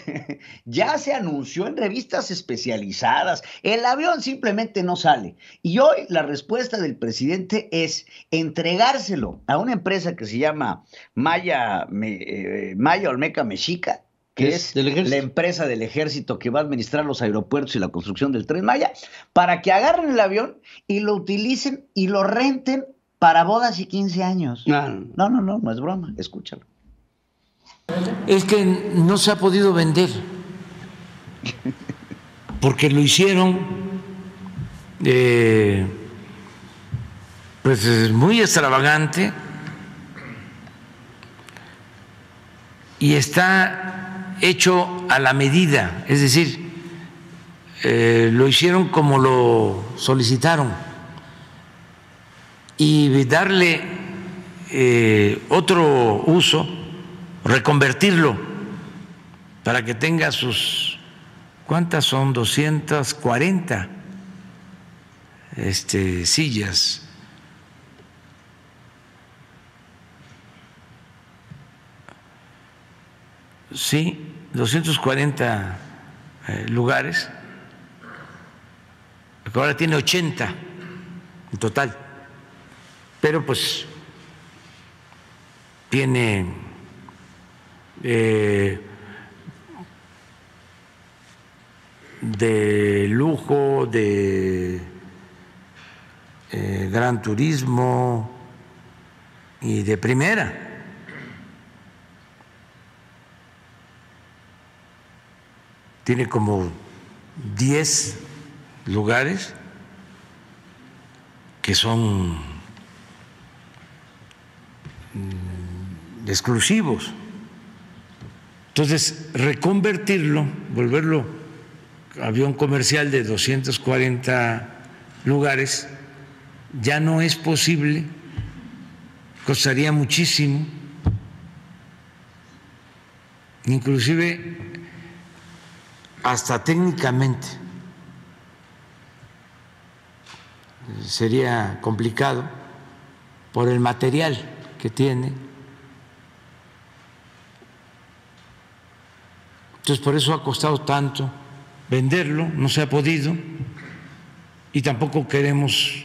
ya se anunció en revistas especializadas, el avión simplemente no sale. Y hoy la respuesta del presidente es entregárselo a una empresa que se llama Maya Olmeca Mexica, que es la empresa del ejército que va a administrar los aeropuertos y la construcción del Tren Maya, para que agarren el avión y lo utilicen y lo renten para bodas y 15 años. No es broma, escúchalo. Es que no se ha podido vender porque lo hicieron pues muy extravagante y está hecho a la medida, es decir, lo hicieron como lo solicitaron y darle otro uso, reconvertirlo para que tenga sus, ¿cuántas son? 240 sillas. Sí, 240 lugares. Ahora tiene 80 en total. Pero pues tiene de lujo, de gran turismo y de primera. Tiene como 10 lugares que son exclusivos. Entonces, reconvertirlo, volverlo avión comercial de 240 lugares, ya no es posible, costaría muchísimo, inclusive hasta técnicamente sería complicado por el material que tiene. Entonces, por eso ha costado tanto venderlo, no se ha podido, y tampoco queremos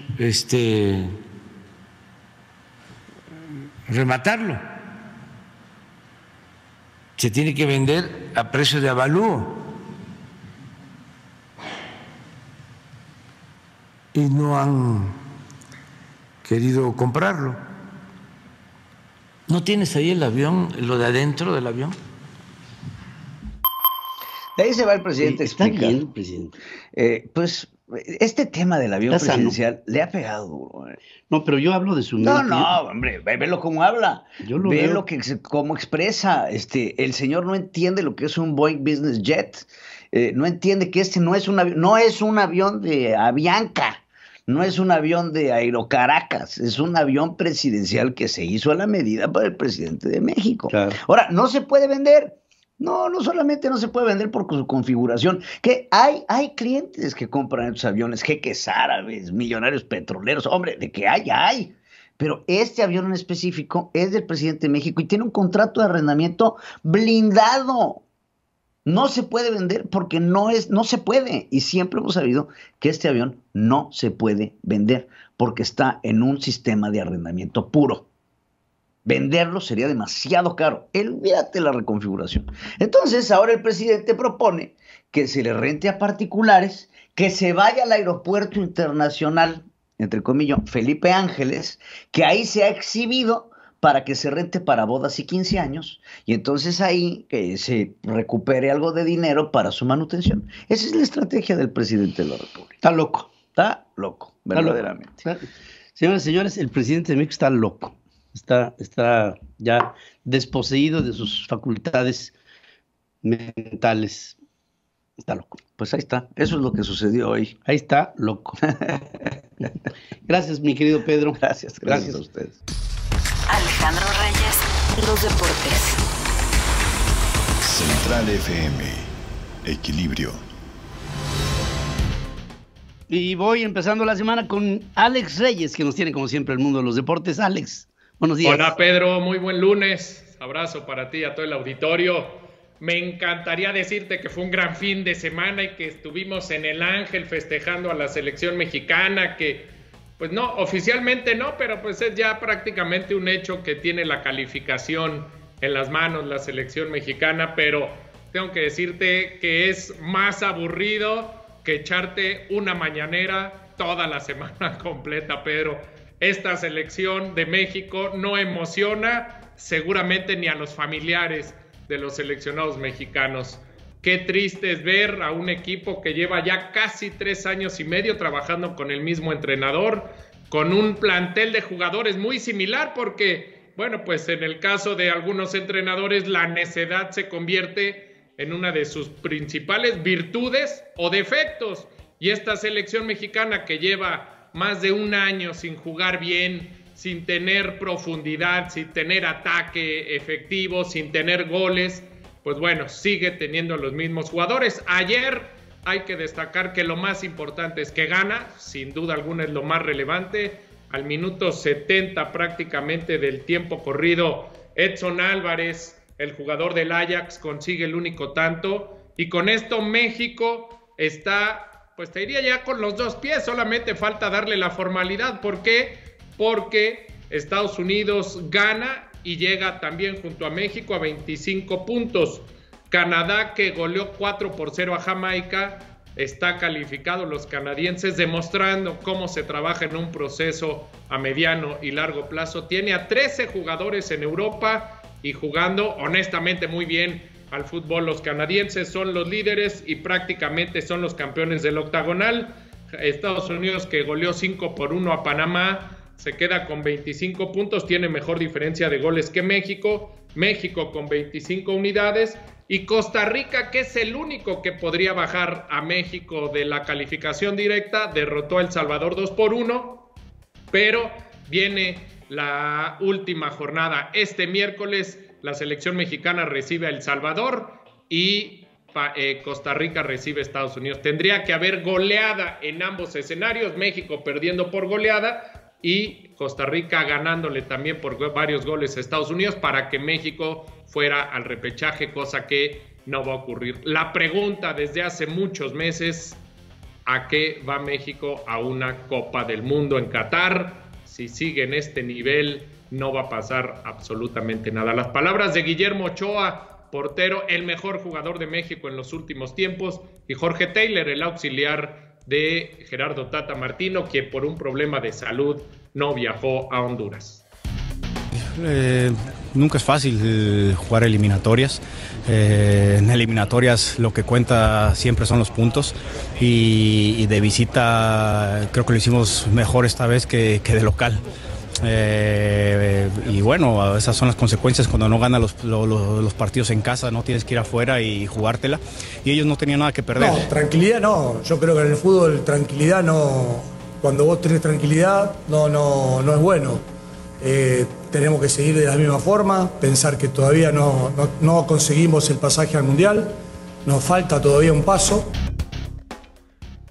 rematarlo. Se tiene que vender a precio de avalúo. Y no han querido comprarlo. ¿No tienes ahí el avión, lo de adentro del avión? De ahí se va el presidente a explicar. Está bien, presidente. Pues este tema del avión presidencial le ha pegado duro. No, pero yo hablo de su No, hombre, velo cómo habla. Yo lo ve veo. lo que cómo expresa. El señor no entiende lo que es un Boeing Business Jet. No entiende que este no es un avión de Avianca. No es un avión de Aerocaracas, es un avión presidencial que se hizo a la medida para el presidente de México. Claro. Ahora, no se puede vender. No solamente no se puede vender por su configuración, que hay clientes que compran estos aviones, jeques árabes, millonarios petroleros, hombre, de que hay. Pero este avión en específico es del presidente de México y tiene un contrato de arrendamiento blindado. No se puede vender porque no se puede. Y siempre hemos sabido que este avión no se puede vender porque está en un sistema de arrendamiento puro. Venderlo sería demasiado caro. Olvídate la reconfiguración. Entonces, ahora el presidente propone que se le rente a particulares, que se vaya al aeropuerto internacional, entre comillas, Felipe Ángeles, que ahí se ha exhibido para que se rente para bodas y 15 años, y entonces ahí que se recupere algo de dinero para su manutención. Esa es la estrategia del presidente de la República. Está loco, verdaderamente. Señoras y señores, el presidente de México está loco. Está ya desposeído de sus facultades mentales. Está loco. Pues ahí está. Eso es lo que sucedió hoy. Ahí está, loco. Gracias, mi querido Pedro. Gracias a ustedes. Alejandro Reyes, los deportes. Central FM, equilibrio. Y voy empezando la semana con Alex Reyes, que nos tiene como siempre el mundo de los deportes. Alex, buenos días. Hola Pedro, muy buen lunes. Abrazo para ti y a todo el auditorio. Me encantaría decirte que fue un gran fin de semana y que estuvimos en el Ángel festejando a la selección mexicana, que pues no, oficialmente no, pero pues es ya prácticamente un hecho que tiene la calificación en las manos la selección mexicana, pero tengo que decirte que es más aburrido que echarte una mañanera toda la semana completa, Pedro. Esta selección de México no emociona seguramente ni a los familiares de los seleccionados mexicanos. Qué triste es ver a un equipo que lleva ya casi 3 años y medio trabajando con el mismo entrenador, con un plantel de jugadores muy similar, porque, bueno, pues en el caso de algunos entrenadores la necedad se convierte en una de sus principales virtudes o defectos. Y esta selección mexicana que lleva más de 1 año sin jugar bien, sin tener profundidad, sin tener ataque efectivo, sin tener goles, pues bueno, sigue teniendo los mismos jugadores. Ayer hay que destacar que lo más importante es que gana, sin duda alguna es lo más relevante. Al minuto 70 prácticamente del tiempo corrido, Edson Álvarez, el jugador del Ajax, consigue el único tanto. Y con esto México está, pues te diría ya con los 2 pies, solamente falta darle la formalidad. ¿Por qué? Porque Estados Unidos gana y llega también junto a México a 25 puntos. Canadá, que goleó 4-0 a Jamaica, está calificado. Los canadienses, demostrando cómo se trabaja en un proceso a mediano y largo plazo. Tiene a 13 jugadores en Europa y jugando honestamente muy bien al fútbol. Los canadienses son los líderes y prácticamente son los campeones del octagonal. Estados Unidos, que goleó 5-1 a Panamá, se queda con 25 puntos, tiene mejor diferencia de goles que México. México con 25 unidades. Y Costa Rica, que es el único que podría bajar a México de la calificación directa, derrotó a El Salvador 2-1. Pero viene la última jornada. Este miércoles la selección mexicana recibe a El Salvador y Costa Rica recibe a Estados Unidos. Tendría que haber goleada en ambos escenarios. México perdiendo por goleada y Costa Rica ganándole también por varios goles a Estados Unidos para que México fuera al repechaje, cosa que no va a ocurrir. La pregunta desde hace muchos meses: ¿a qué va México a una Copa del Mundo en Qatar? si sigue en este nivel, no va a pasar absolutamente nada. Las palabras de Guillermo Ochoa, portero, el mejor jugador de México en los últimos tiempos, y Jorge Taylor, el auxiliar de Gerardo Tata Martino, quien por un problema de salud no viajó a Honduras. Nunca es fácil jugar eliminatorias. En eliminatorias lo que cuenta siempre son los puntos y de visita creo que lo hicimos mejor esta vez que de local. Y bueno, esas son las consecuencias cuando no ganas los partidos en casa, no tienes que ir afuera y jugártela, y ellos no tenían nada que perder. No, tranquilidad no, yo creo que en el fútbol tranquilidad no, cuando vos tenés tranquilidad no es bueno. Tenemos que seguir de la misma forma, pensar que todavía no conseguimos el pasaje al Mundial, nos falta todavía un paso.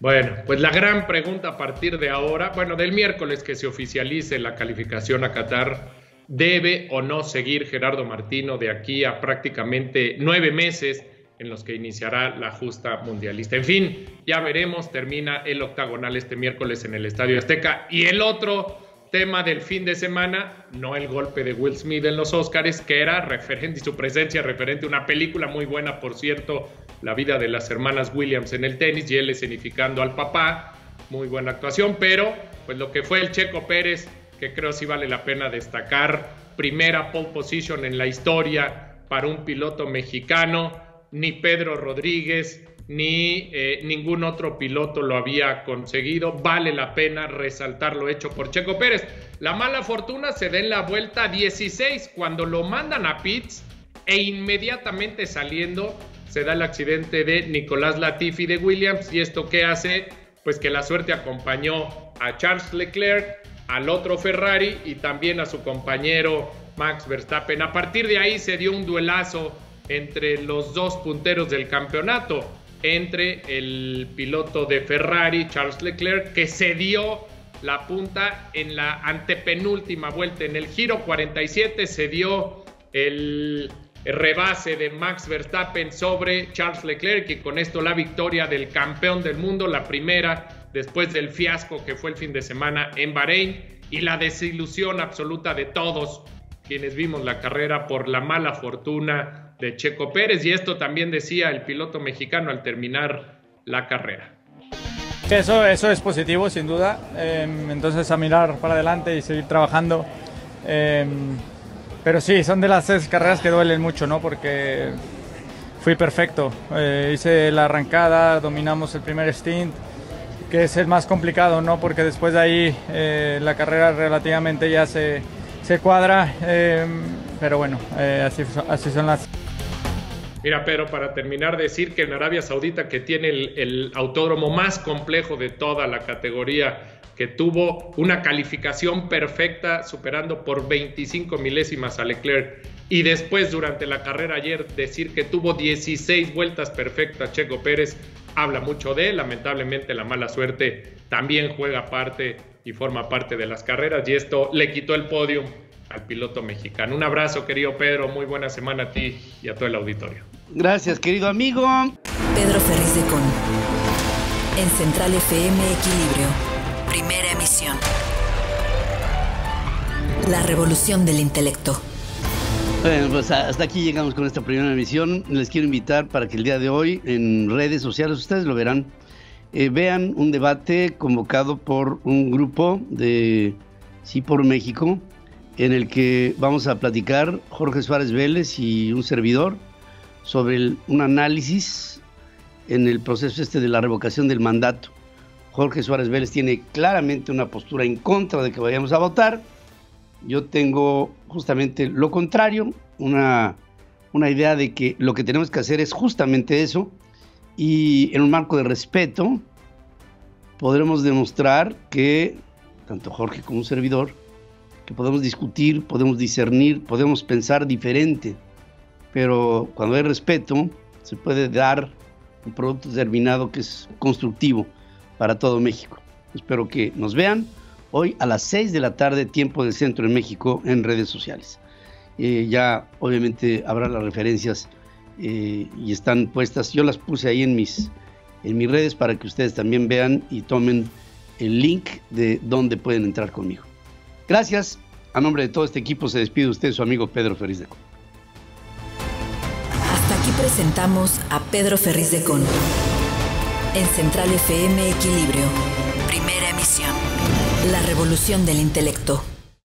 Bueno, pues la gran pregunta a partir de ahora, bueno, del miércoles que se oficialice la calificación a Qatar, ¿debe o no seguir Gerardo Martino de aquí a prácticamente 9 meses en los que iniciará la justa mundialista? En fin, ya veremos, termina el octagonal este miércoles en el Estadio Azteca. Y el otro tema del fin de semana, no el golpe de Will Smith en los Óscares, que era referente, y su presencia referente a una película muy buena, por cierto, La vida de las hermanas Williams en el tenis, y él escenificando al papá, muy buena actuación, pero pues lo que fue el Checo Pérez, que creo sí vale la pena destacar, primera pole position en la historia para un piloto mexicano, ni Pedro Rodríguez, ni ningún otro piloto lo había conseguido. Vale la pena resaltar lo hecho por Checo Pérez. La mala fortuna se da en la vuelta 16, cuando lo mandan a pits e inmediatamente saliendo se da el accidente de Nicolás Latifi de Williams. ¿Y esto qué hace? Pues que la suerte acompañó a Charles Leclerc, al otro Ferrari y también a su compañero Max Verstappen. A partir de ahí se dio un duelazo entre los dos punteros del campeonato, entre el piloto de Ferrari, Charles Leclerc, que cedió la punta en la antepenúltima vuelta. En el giro 47 se dio el rebase de Max Verstappen sobre Charles Leclerc, y con esto la victoria del campeón del mundo, la primera después del fiasco que fue el fin de semana en Bahrein, y la desilusión absoluta de todos quienes vimos la carrera por la mala fortuna de Checo Pérez. Y esto también decía el piloto mexicano al terminar la carrera. Eso es positivo, sin duda. Entonces, a mirar para adelante y seguir trabajando. Pero sí, son de las carreras que duelen mucho, ¿no? Porque fui perfecto. Hice la arrancada, dominamos el primer stint, que es el más complicado, ¿no? Porque después de ahí la carrera relativamente ya se cuadra. Pero bueno, así son las... Mira, Pedro, para terminar, decir que en Arabia Saudita, que tiene el autódromo más complejo de toda la categoría, que tuvo una calificación perfecta, superando por 25 milésimas a Leclerc, y después durante la carrera ayer decir que tuvo 16 vueltas perfectas Checo Pérez, habla mucho de él. Lamentablemente la mala suerte también juega parte y forma parte de las carreras, y esto le quitó el podio al piloto mexicano. Un abrazo, querido Pedro, muy buena semana a ti y a todo el auditorio. Gracias, querido amigo. Pedro Ferriz de Con, en Central FM Equilibrio, primera emisión. La revolución del intelecto. Bueno, pues hasta aquí llegamos con esta primera emisión. Les quiero invitar para que el día de hoy en redes sociales, ustedes lo verán, vean un debate convocado por un grupo de Sí por México, en el que vamos a platicar Jorge Suárez Vélez y un servidor sobre un análisis en el proceso de la revocación del mandato. Jorge Suárez Vélez tiene claramente una postura en contra de que vayamos a votar. Yo tengo justamente lo contrario, una idea de que lo que tenemos que hacer es justamente eso, y en un marco de respeto podremos demostrar que, tanto Jorge como un servidor, que podemos discutir, podemos discernir, podemos pensar diferente, pero cuando hay respeto se puede dar un producto terminado que es constructivo para todo México. Espero que nos vean hoy a las 6 de la tarde, tiempo del centro en México, en redes sociales. Ya obviamente habrá las referencias y están puestas. Yo las puse ahí en mis redes para que ustedes también vean y tomen el link de dónde pueden entrar conmigo. Gracias. A nombre de todo este equipo se despide usted, su amigo Pedro Ferriz de Con. Hasta aquí presentamos a Pedro Ferriz de Con. En Central FM Equilibrio. Primera emisión. La revolución del intelecto.